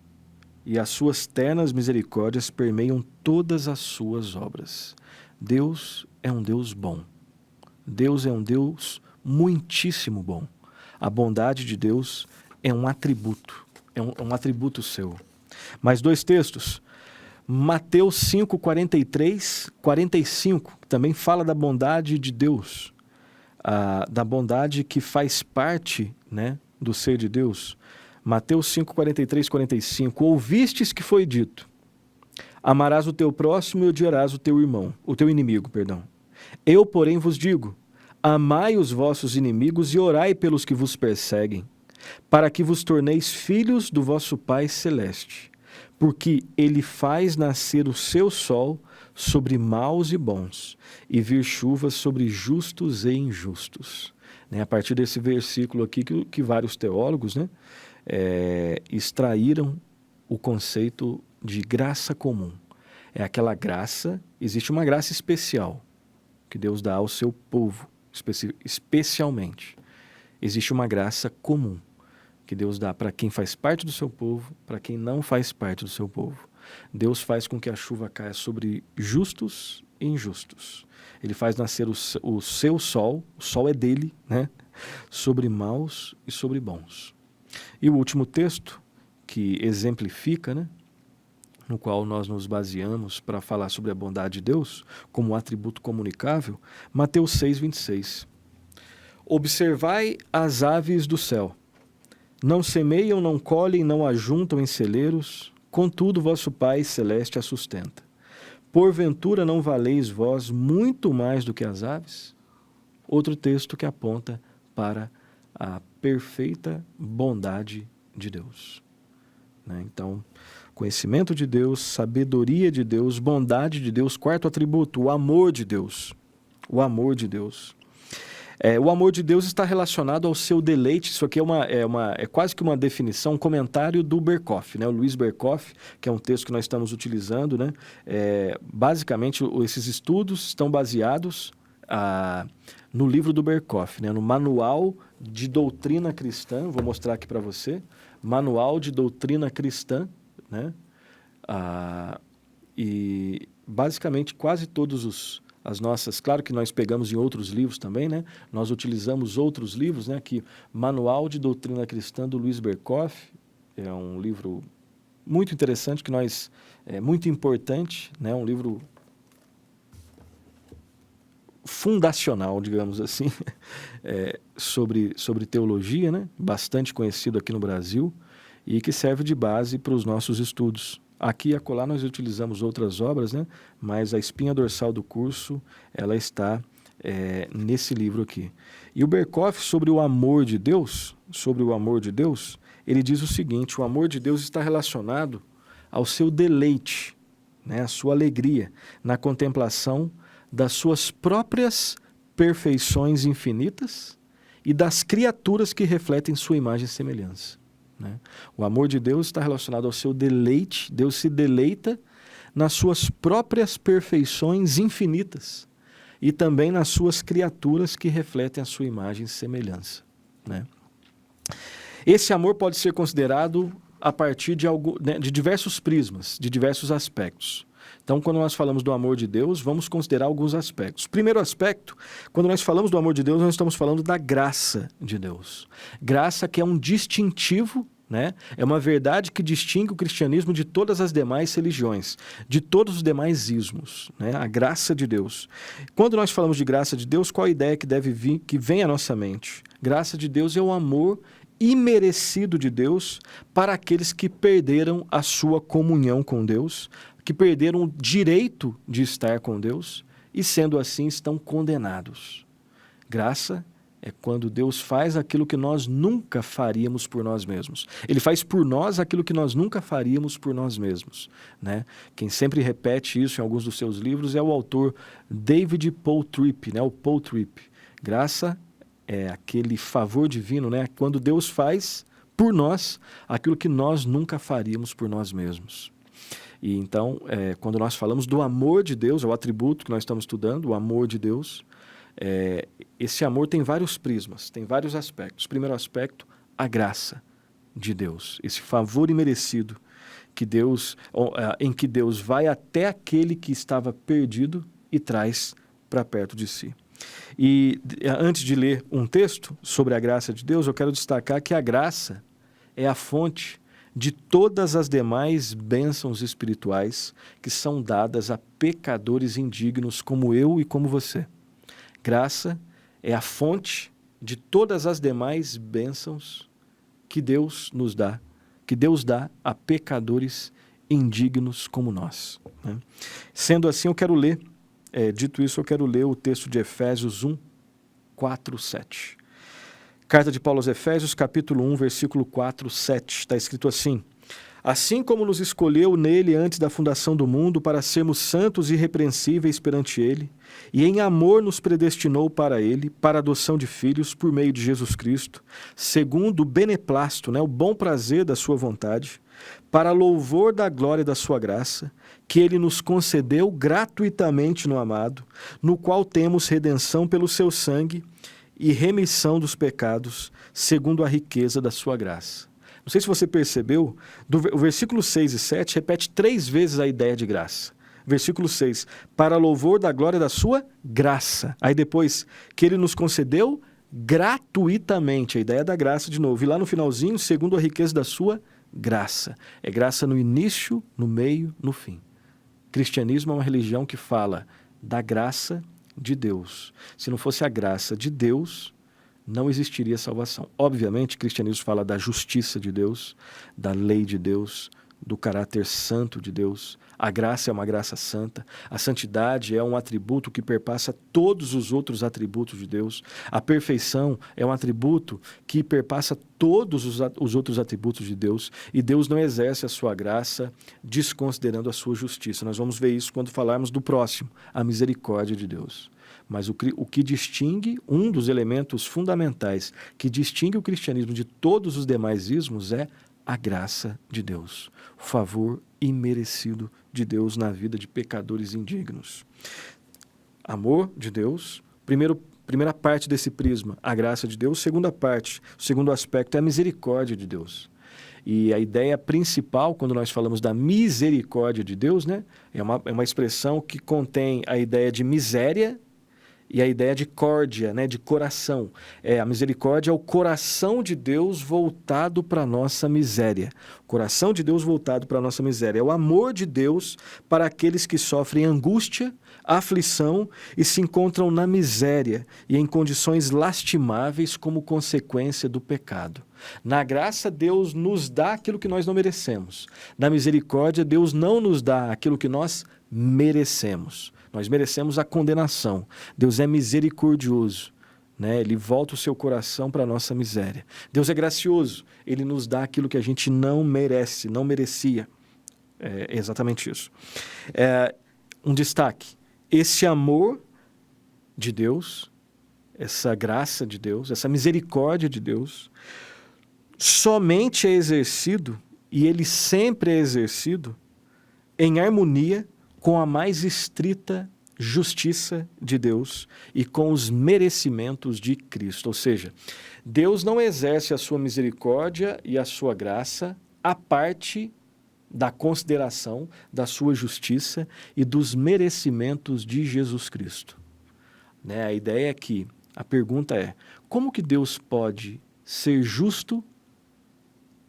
e as suas ternas misericórdias permeiam todas as suas obras. Deus é um Deus bom. Deus é um Deus muitíssimo bom. A bondade de Deus é um atributo seu. Mais dois textos. Mateus 5, 43, 45, que também fala da bondade de Deus, da bondade que faz parte, né, do ser de Deus. Mateus 5, 43, 45. Ouvistes que foi dito: Amarás o teu próximo e odiarás o teu irmão, o teu inimigo, perdão. Eu, porém, vos digo, amai os vossos inimigos e orai pelos que vos perseguem, para que vos torneis filhos do vosso Pai Celeste, porque ele faz nascer o seu sol sobre maus e bons, e vir chuvas sobre justos e injustos. Né? A partir desse versículo aqui que vários teólogos, né, extraíram o conceito de graça comum. É aquela graça, existe uma graça especial que Deus dá ao seu povo, especialmente. Existe uma graça comum que Deus dá para quem faz parte do seu povo, para quem não faz parte do seu povo. Deus faz com que a chuva caia sobre justos e injustos. Ele faz nascer o seu sol, o sol é dele, né? Sobre maus e sobre bons. E o último texto, que exemplifica, né? No qual nós nos baseamos para falar sobre a bondade de Deus, como atributo comunicável, Mateus 6:26. Observai as aves do céu. Não semeiam, não colhem, não ajuntam em celeiros, contudo vosso Pai Celeste a sustenta. Porventura não valeis vós muito mais do que as aves? Outro texto que aponta para a perfeita bondade de Deus. Né? Então, conhecimento de Deus, sabedoria de Deus, bondade de Deus, quarto atributo, o amor de Deus. O amor de Deus. O amor de Deus está relacionado ao seu deleite. Isso aqui é quase que uma definição, um comentário do Berkhof, né? O Luiz Berkhof, que é um texto que nós estamos utilizando, né? Basicamente, esses estudos estão baseados no livro do Berkhof, né? No Manual de Doutrina Cristã. Vou mostrar aqui para você. Manual de Doutrina Cristã, né? E basicamente quase todos as nossas, claro que nós pegamos em outros livros também, né? Nós utilizamos outros livros, né? Aqui, Manual de Doutrina Cristã do Luiz Berkhof, é um livro muito interessante muito importante, né? Um livro fundacional, digamos assim, sobre teologia, né? Bastante conhecido aqui no Brasil e que serve de base para os nossos estudos. Aqui e acolá nós utilizamos outras obras, né? Mas a espinha dorsal do curso, ela está nesse livro aqui. E o Berkhof, sobre o amor de Deus, ele diz o seguinte: o amor de Deus está relacionado ao seu deleite, né? A sua alegria na contemplação das suas próprias perfeições infinitas e das criaturas que refletem sua imagem e semelhança. Né? O amor de Deus está relacionado ao seu deleite. Deus se deleita nas suas próprias perfeições infinitas e também nas suas criaturas que refletem a sua imagem e semelhança. Né? Esse amor pode ser considerado a partir de diversos prismas, de diversos aspectos. Então, quando nós falamos do amor de Deus, vamos considerar alguns aspectos. Primeiro aspecto, quando nós falamos do amor de Deus, nós estamos falando da graça de Deus. Graça que é um distintivo, né? É uma verdade que distingue o cristianismo de todas as demais religiões, de todos os demais ismos, né? A graça de Deus. Quando nós falamos de graça de Deus, qual a ideia que vem à nossa mente? Graça de Deus é o amor imerecido de Deus para aqueles que perderam a sua comunhão com Deus, que perderam o direito de estar com Deus e, sendo assim, estão condenados. Graça é quando Deus faz aquilo que nós nunca faríamos por nós mesmos. Ele faz por nós aquilo que nós nunca faríamos por nós mesmos. Né? Quem sempre repete isso em alguns dos seus livros é o autor David Paul Tripp, né? O Paul Tripp. Graça é aquele favor divino, né? Quando Deus faz por nós aquilo que nós nunca faríamos por nós mesmos. E então, quando nós falamos do amor de Deus, é o atributo que nós estamos estudando, o amor de Deus, esse amor tem vários prismas, tem vários aspectos. Primeiro aspecto, a graça de Deus, esse favor imerecido em que Deus vai até aquele que estava perdido e traz para perto de si. E antes de ler um texto sobre a graça de Deus, eu quero destacar que a graça é a fonte de todas as demais bênçãos espirituais que são dadas a pecadores indignos como eu e como você. Graça é a fonte de todas as demais bênçãos que Deus nos dá, que Deus dá a pecadores indignos como nós. Né? Sendo assim, eu quero ler, dito isso, eu quero ler o texto de Efésios 1, 4, 7. Carta de Paulo aos Efésios, capítulo 1, versículo 4, 7. Está escrito assim: assim como nos escolheu nele antes da fundação do mundo para sermos santos e irrepreensíveis perante ele, e em amor nos predestinou para ele, para a adoção de filhos por meio de Jesus Cristo, segundo o beneplácito, o bom prazer da sua vontade, para louvor da glória da sua graça, que ele nos concedeu gratuitamente no amado, no qual temos redenção pelo seu sangue e remissão dos pecados, segundo a riqueza da sua graça. Não sei se você percebeu, o versículo 6 e 7 repete 3 vezes a ideia de graça. Versículo 6, para louvor da glória da sua graça. Aí depois, que ele nos concedeu gratuitamente, a ideia da graça de novo. E lá no finalzinho, segundo a riqueza da sua graça. É graça no início, no meio, no fim. Cristianismo é uma religião que fala da graça de Deus. Se não fosse a graça de Deus, não existiria salvação. Obviamente, o cristianismo fala da justiça de Deus, da lei de Deus, do caráter santo de Deus. A graça é uma graça santa. A santidade é um atributo que perpassa todos os outros atributos de Deus. A perfeição é um atributo que perpassa todos os outros atributos de Deus. E Deus não exerce a sua graça desconsiderando a sua justiça. Nós vamos ver isso quando falarmos do próximo, a misericórdia de Deus. Mas o que distingue, um dos elementos fundamentais que distingue o cristianismo de todos os demais ismos é a graça de Deus, o favor imerecido de Deus na vida de pecadores indignos. Amor de Deus, primeira parte desse prisma, a graça de Deus. Segunda parte, o segundo aspecto é a misericórdia de Deus. E a ideia principal, quando nós falamos da misericórdia de Deus, é uma expressão que contém a ideia de miséria e a ideia de córdia, de coração. A misericórdia é o coração de Deus voltado para a nossa miséria. O coração de Deus voltado para a nossa miséria. É o amor de Deus para aqueles que sofrem angústia, aflição e se encontram na miséria e em condições lastimáveis como consequência do pecado. Na graça, Deus nos dá aquilo que nós não merecemos. Na misericórdia, Deus não nos dá aquilo que nós merecemos. Nós merecemos a condenação. Deus é misericordioso, Ele volta o seu coração para a nossa miséria. Deus é gracioso. Ele nos dá aquilo que a gente não merece, não merecia. É exatamente isso. Um destaque. Esse amor de Deus, essa graça de Deus, essa misericórdia de Deus, somente é exercido, e ele sempre é exercido, em harmonia com a mais estrita justiça de Deus e com os merecimentos de Cristo. Ou seja, Deus não exerce a sua misericórdia e a sua graça à parte da consideração da sua justiça e dos merecimentos de Jesus Cristo. A ideia é que, a pergunta é, como que Deus pode ser justo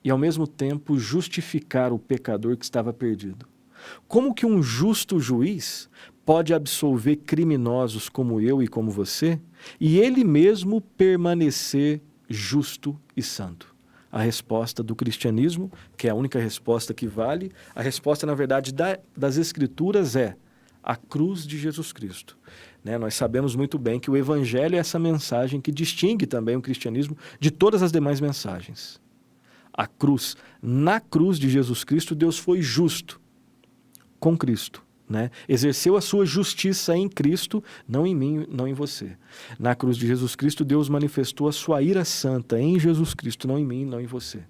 e ao mesmo tempo justificar o pecador que estava perdido? Como que um justo juiz pode absolver criminosos como eu e como você e ele mesmo permanecer justo e santo? A resposta do cristianismo, que é a única resposta que vale, a resposta, na verdade, das Escrituras é a cruz de Jesus Cristo. Nós sabemos muito bem que o Evangelho é essa mensagem que distingue também o cristianismo de todas as demais mensagens. A cruz. Na cruz de Jesus Cristo, Deus foi justo com Cristo. Exerceu a sua justiça em Cristo, não em mim, não em você. Na cruz de Jesus Cristo, Deus manifestou a sua ira santa em Jesus Cristo, não em mim, não em você.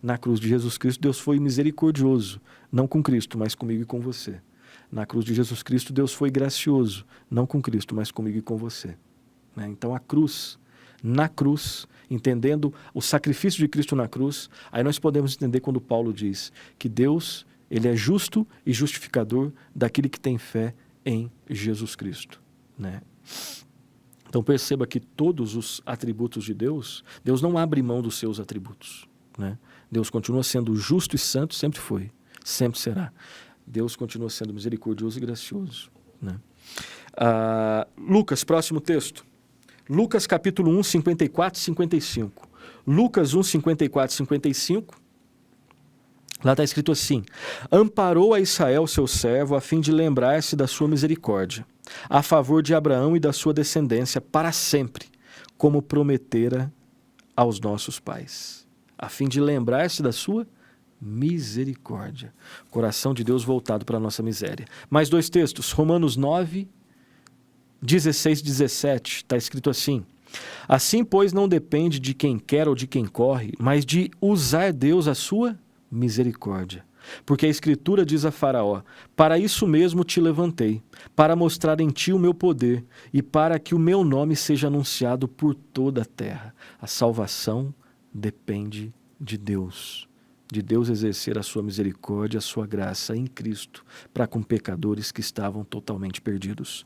Na cruz de Jesus Cristo, Deus foi misericordioso, não com Cristo, mas comigo e com você. Na cruz de Jesus Cristo, Deus foi gracioso, não com Cristo, mas comigo e com você. Então a cruz, na cruz, entendendo o sacrifício de Cristo na cruz, aí nós podemos entender quando Paulo diz que Deus, Ele é justo e justificador daquele que tem fé em Jesus Cristo. Então perceba que todos os atributos de Deus, Deus não abre mão dos seus atributos. Deus continua sendo justo e santo, sempre foi, sempre será. Deus continua sendo misericordioso e gracioso. Lucas, próximo texto. Lucas capítulo 1, 54 e 55. Lucas 1, 54 e 55. Lá está escrito assim: amparou a Israel, seu servo, a fim de lembrar-se da sua misericórdia, a favor de Abraão e da sua descendência para sempre, como prometera aos nossos pais, a fim de lembrar-se da sua misericórdia. Coração de Deus voltado para a nossa miséria. Mais 2 textos, Romanos 9, 16 e 17, está escrito assim: assim, pois, não depende de quem quer ou de quem corre, mas de usar Deus a sua misericórdia. Porque a Escritura diz a Faraó: para isso mesmo te levantei, para mostrar em ti o meu poder e para que o meu nome seja anunciado por toda a terra. A salvação depende de Deus exercer a sua misericórdia, a sua graça em Cristo, para com pecadores que estavam totalmente perdidos.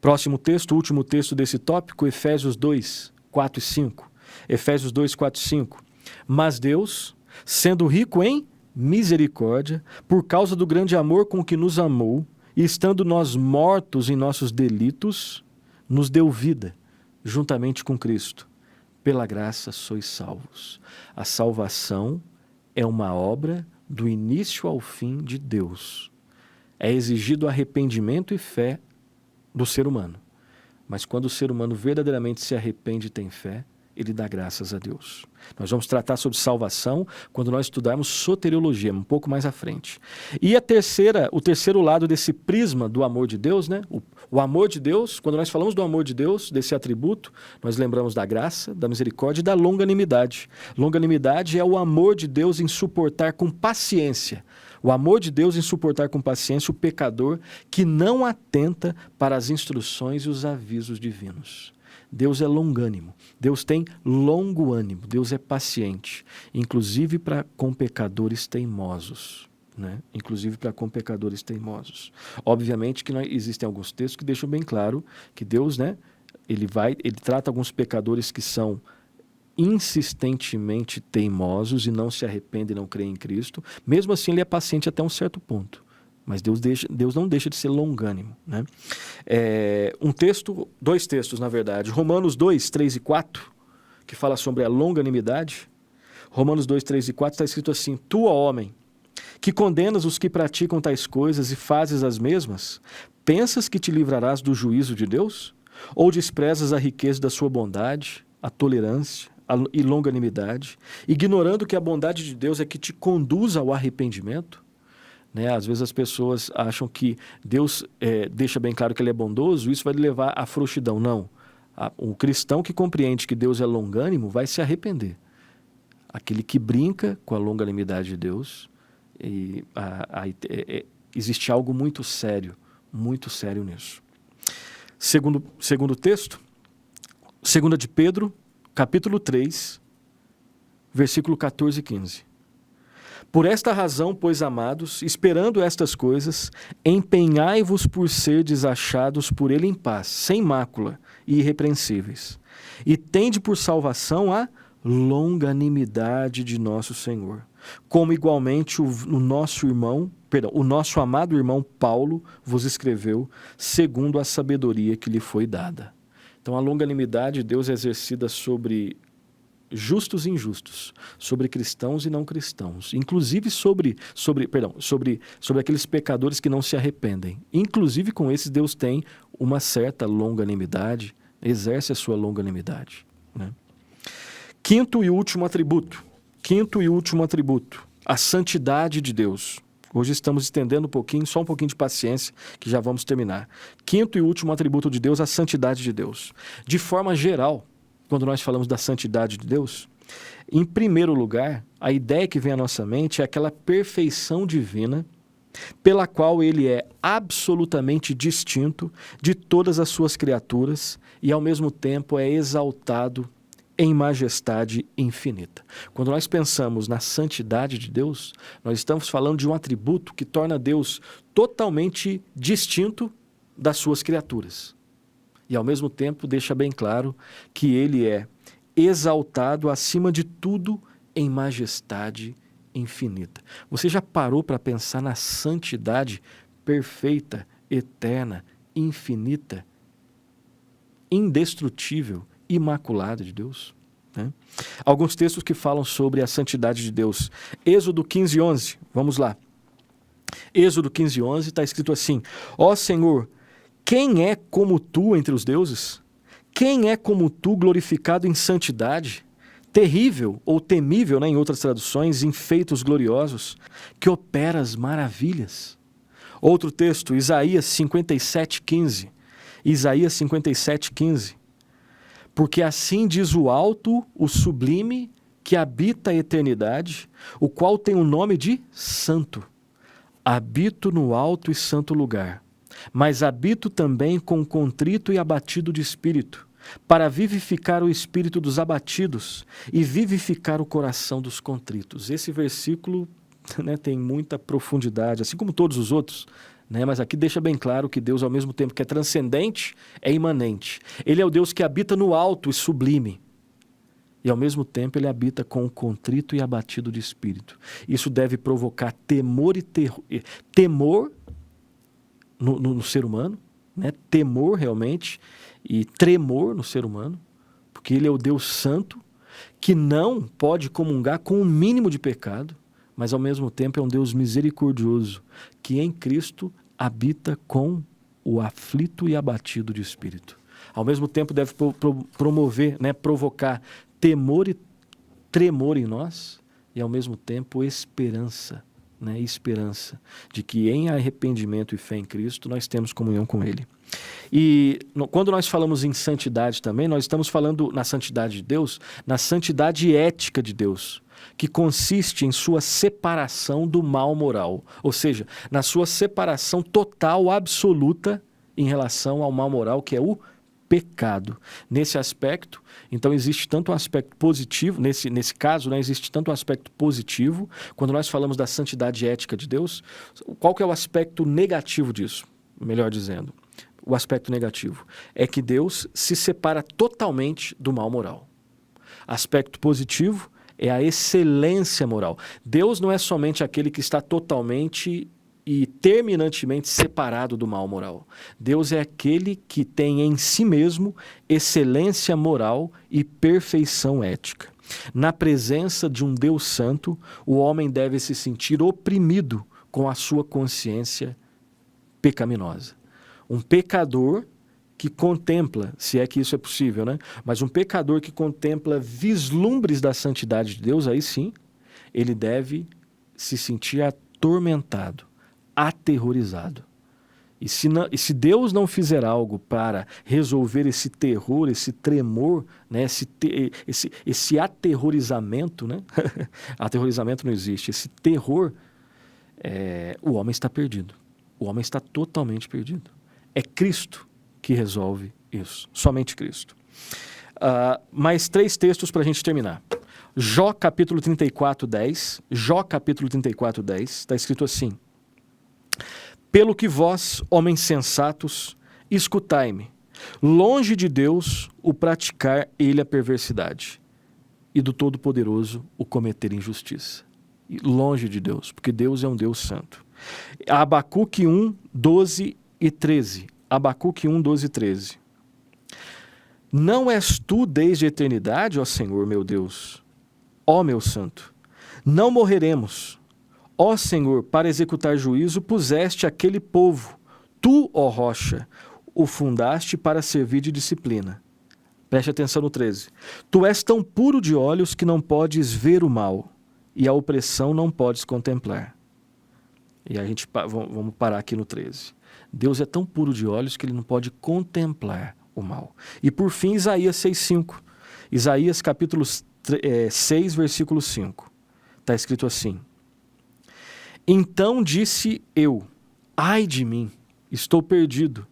Próximo texto, último texto desse tópico, Efésios 2, 4 e 5. Efésios 2, 4 e 5. Mas Deus, sendo rico em misericórdia, por causa do grande amor com que nos amou, e estando nós mortos em nossos delitos, nos deu vida, juntamente com Cristo. Pela graça sois salvos. A salvação é uma obra do início ao fim de Deus. É exigido arrependimento e fé do ser humano. Mas quando o ser humano verdadeiramente se arrepende e tem fé, ele dá graças a Deus. Nós vamos tratar sobre salvação quando nós estudarmos soteriologia, um pouco mais à frente. E o terceiro lado desse prisma do amor de Deus, né? O amor de Deus, quando nós falamos do amor de Deus, desse atributo, nós lembramos da graça, da misericórdia e da longanimidade. Longanimidade é o amor de Deus em suportar com paciência. O amor de Deus em suportar com paciência o pecador que não atenta para as instruções e os avisos divinos. Deus é longânimo, Deus tem longo ânimo, Deus é paciente, inclusive para com pecadores teimosos. Né? Inclusive para com pecadores teimosos. Obviamente que existem alguns textos que deixam bem claro que Deus, né, ele trata alguns pecadores que são insistentemente teimosos e não se arrependem e não creem em Cristo. Mesmo assim, ele é paciente até um certo ponto. Mas Deus não deixa de ser longânimo. Né? Dois textos, na verdade. Romanos 2, 3 e 4, que fala sobre a longanimidade. Romanos 2, 3 e 4 está escrito assim: tu, ó homem, que condenas os que praticam tais coisas e fazes as mesmas, pensas que te livrarás do juízo de Deus? Ou desprezas a riqueza da sua bondade, a tolerância e longanimidade, ignorando que a bondade de Deus é que te conduz ao arrependimento? Né? Às vezes as pessoas acham que Deus deixa bem claro que ele é bondoso, isso vai levar à frouxidão. Não. O cristão que compreende que Deus é longânimo vai se arrepender. Aquele que brinca com a longanimidade de Deus, existe algo muito sério nisso. Segundo texto, 2 de Pedro, capítulo 3, versículo 14 e 15. Por esta razão, pois, amados, esperando estas coisas, empenhai-vos por serdes achados por ele em paz, sem mácula e irrepreensíveis. E tende por salvação a longanimidade de nosso Senhor, como igualmente o nosso amado irmão Paulo vos escreveu, segundo a sabedoria que lhe foi dada. Então, a longanimidade de Deus é exercida sobre justos e injustos, sobre cristãos e não cristãos, inclusive sobre aqueles pecadores que não se arrependem. Inclusive com esses Deus tem uma certa longanimidade, exerce a sua longanimidade. Né? Quinto e último atributo, a santidade de Deus. Hoje estamos estendendo só um pouquinho de paciência, que já vamos terminar. Quinto e último atributo de Deus, a santidade de Deus. De forma geral, quando nós falamos da santidade de Deus, em primeiro lugar, a ideia que vem à nossa mente é aquela perfeição divina pela qual ele é absolutamente distinto de todas as suas criaturas e, ao mesmo tempo, é exaltado em majestade infinita. Quando nós pensamos na santidade de Deus, nós estamos falando de um atributo que torna Deus totalmente distinto das suas criaturas. E, ao mesmo tempo, deixa bem claro que ele é exaltado acima de tudo em majestade infinita. Você já parou para pensar na santidade perfeita, eterna, infinita, indestrutível, imaculada de Deus? né? Alguns textos que falam sobre a santidade de Deus. Êxodo 15:11, vamos lá. Êxodo 15:11 está escrito assim: Ó Senhor, quem é como tu entre os deuses? Quem é como tu glorificado em santidade? Terrível ou temível, né, em outras traduções, em feitos gloriosos, que operas maravilhas. Outro texto, Isaías 57:15. Isaías 57:15. Porque assim diz o alto, o sublime, que habita a eternidade, o qual tem o nome de Santo. Habito no alto e santo lugar, mas habito também com o contrito e abatido de espírito, para vivificar o espírito dos abatidos e vivificar o coração dos contritos. Esse versículo, né, tem muita profundidade, assim como todos os outros, né, mas aqui deixa bem claro que Deus, ao mesmo tempo que é transcendente, é imanente. Ele é o Deus que habita no alto e sublime. E, ao mesmo tempo, ele habita com o contrito e abatido de espírito. Isso deve provocar temor no ser humano, né? Temor realmente e tremor no ser humano, porque ele é o Deus santo que não pode comungar com o mínimo de pecado, mas, ao mesmo tempo, é um Deus misericordioso que, em Cristo, habita com o aflito e abatido de espírito. Ao mesmo tempo, deve promover, né, provocar temor e tremor em nós e, ao mesmo tempo, esperança, né? Esperança de que em arrependimento e fé em Cristo nós temos comunhão com Ele. E quando nós falamos em santidade também, nós estamos falando na santidade de Deus, na santidade ética de Deus, que consiste em sua separação do mal moral, ou seja, na sua separação total, absoluta em relação ao mal moral, que é o pecado. Nesse aspecto, então existe tanto um aspecto positivo, nesse caso, né, existe tanto um aspecto positivo, quando nós falamos da santidade ética de Deus, qual que é o aspecto negativo disso? Melhor dizendo, o aspecto negativo é que Deus se separa totalmente do mal moral. Aspecto positivo é a excelência moral. Deus não é somente aquele que está totalmente e terminantemente separado do mal moral. Deus é aquele que tem em si mesmo excelência moral e perfeição ética. Na presença de um Deus santo, o homem deve se sentir oprimido com a sua consciência pecaminosa. Um pecador que contempla, se é que isso é possível, né? Mas um pecador que contempla vislumbres da santidade de Deus, aí sim, ele deve se sentir atormentado, aterrorizado. E se Deus não fizer algo para resolver esse terror, esse tremor, né, esse aterrorizamento, né? Aterrorizamento não existe. Esse terror, o homem está perdido. O homem está totalmente perdido. É Cristo que resolve isso. Somente Cristo. Mais 3 textos para a gente terminar. Jó capítulo 34:10. Jó capítulo 34:10. Está escrito assim: Pelo que vós, homens sensatos, escutai-me. Longe de Deus o praticar ele a perversidade, e do Todo-Poderoso o cometer injustiça. E longe de Deus, porque Deus é um Deus santo. Abacuque 1:12 e 13. Abacuque 1:12 e 13. Não és tu desde a eternidade, ó Senhor, meu Deus, ó meu santo. Não morreremos. Ó Senhor, para executar juízo, puseste aquele povo. Tu, ó rocha, o fundaste para servir de disciplina. Preste atenção no 13. Tu és tão puro de olhos que não podes ver o mal, e a opressão não podes contemplar. E a gente vamos parar aqui no 13. Deus é tão puro de olhos que ele não pode contemplar o mal. E por fim, Isaías 6:5. Isaías capítulo 6, versículo 5. Está escrito assim: Então disse eu, ai de mim, estou perdido,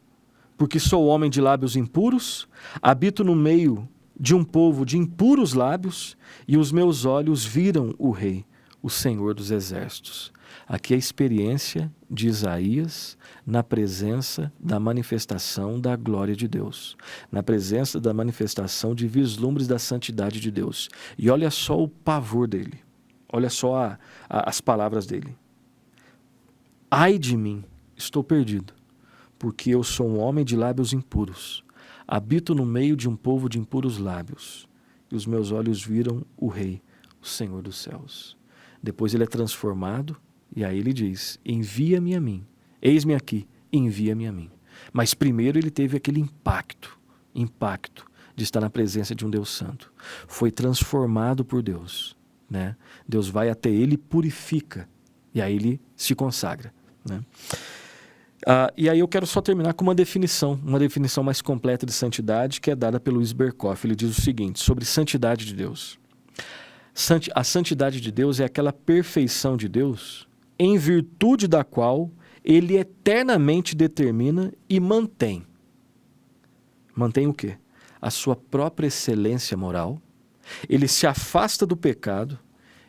porque sou homem de lábios impuros, habito no meio de um povo de impuros lábios, e os meus olhos viram o Rei, o Senhor dos Exércitos. Aqui é a experiência de Isaías na presença da manifestação da glória de Deus, na presença da manifestação de vislumbres da santidade de Deus. E olha só o pavor dele, olha só as palavras dele. Ai de mim, estou perdido, porque eu sou um homem de lábios impuros, habito no meio de um povo de impuros lábios, e os meus olhos viram o Rei, o Senhor dos céus. Depois ele é transformado e aí ele diz, envia-me a mim, eis-me aqui, envia-me a mim. Mas primeiro ele teve aquele impacto de estar na presença de um Deus santo. Foi transformado por Deus, né? Deus vai até ele e purifica, e aí ele se consagra, né? E aí eu quero só terminar com uma definição mais completa de santidade, que é dada pelo Luiz Berkoff. Ele diz o seguinte, sobre santidade de Deus. A santidade de Deus é aquela perfeição de Deus em virtude da qual ele eternamente determina e mantém. Mantém o quê? A sua própria excelência moral. Ele se afasta do pecado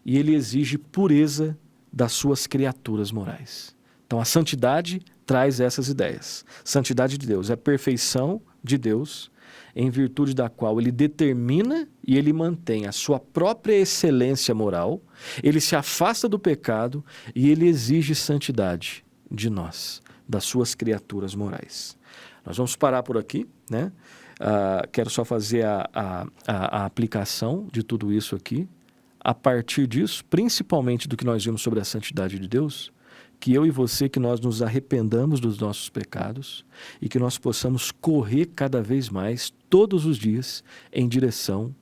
e ele exige pureza das suas criaturas morais. Então a santidade traz essas ideias. Santidade de Deus é a perfeição de Deus, em virtude da qual ele determina e ele mantém a sua própria excelência moral, ele se afasta do pecado e ele exige santidade de nós, das suas criaturas morais. Nós vamos parar por aqui, né? Quero só fazer a aplicação de tudo isso aqui. A partir disso, principalmente do que nós vimos sobre a santidade de Deus, que eu e você, que nós nos arrependamos dos nossos pecados e que nós possamos correr cada vez mais, todos os dias, em direção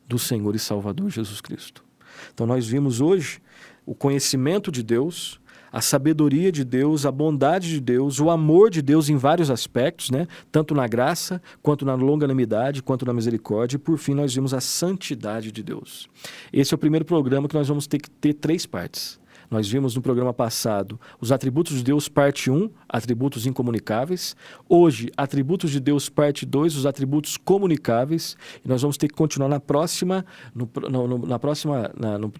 do Senhor e Salvador Jesus Cristo. Então nós vimos hoje o conhecimento de Deus, a sabedoria de Deus, a bondade de Deus, o amor de Deus em vários aspectos, né? Tanto na graça, quanto na longanimidade, quanto na misericórdia, e por fim nós vimos a santidade de Deus. Esse é o primeiro programa que nós vamos ter que ter 3 partes. Nós vimos no programa passado os atributos de Deus, parte 1, atributos incomunicáveis. Hoje, atributos de Deus, parte 2, os atributos comunicáveis. E nós vamos ter que continuar no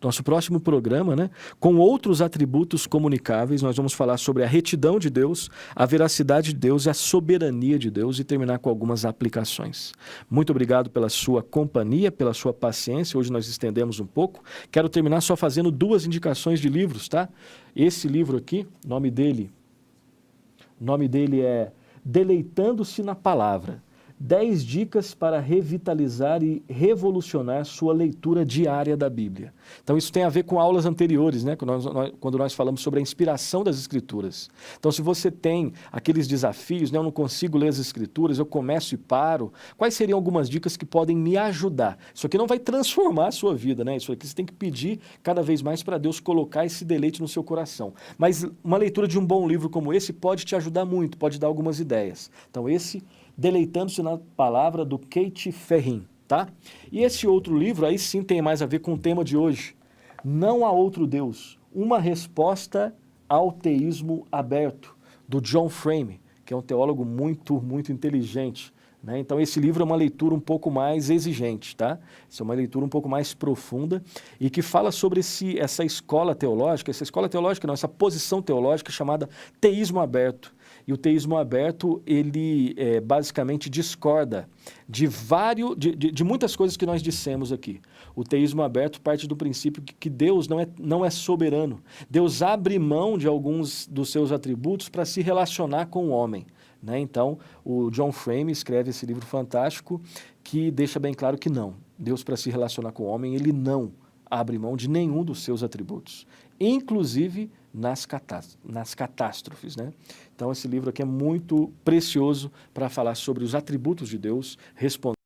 nosso próximo programa, né, com outros atributos comunicáveis. Nós vamos falar sobre a retidão de Deus, a veracidade de Deus e a soberania de Deus e terminar com algumas aplicações. Muito obrigado pela sua companhia, pela sua paciência. Hoje nós estendemos um pouco. Quero terminar só fazendo 2 indicações de livros. Tá? Esse livro aqui, o nome dele é Deleitando-se na Palavra. 10 dicas para revitalizar e revolucionar sua leitura diária da Bíblia. Então isso tem a ver com aulas anteriores, né? Quando nós falamos sobre a inspiração das Escrituras. Então se você tem aqueles desafios, né? Eu não consigo ler as Escrituras, eu começo e paro, quais seriam algumas dicas que podem me ajudar? Isso aqui não vai transformar a sua vida, né? Isso aqui você tem que pedir cada vez mais para Deus colocar esse deleite no seu coração. Mas uma leitura de um bom livro como esse pode te ajudar muito, pode dar algumas ideias. Então esse Deleitando-se na Palavra, do Keith Ferrin, tá? E esse outro livro aí sim tem mais a ver com o tema de hoje. Não há outro Deus, uma resposta ao teísmo aberto, do John Frame, que é um teólogo muito inteligente, né? Então esse livro é uma leitura um pouco mais exigente, tá? Essa é uma leitura um pouco mais profunda e que fala sobre essa escola teológica, não, essa posição teológica chamada teísmo aberto. E o teísmo aberto, ele basicamente discorda de muitas coisas que nós dissemos aqui. O teísmo aberto parte do princípio que Deus não é soberano. Deus abre mão de alguns dos seus atributos para se relacionar com o homem, né? Então, o John Frame escreve esse livro fantástico que deixa bem claro que não. Deus, para se relacionar com o homem, ele não abre mão de nenhum dos seus atributos, inclusive nas catástrofes, né? Então esse livro aqui é muito precioso para falar sobre os atributos de Deus, respondendo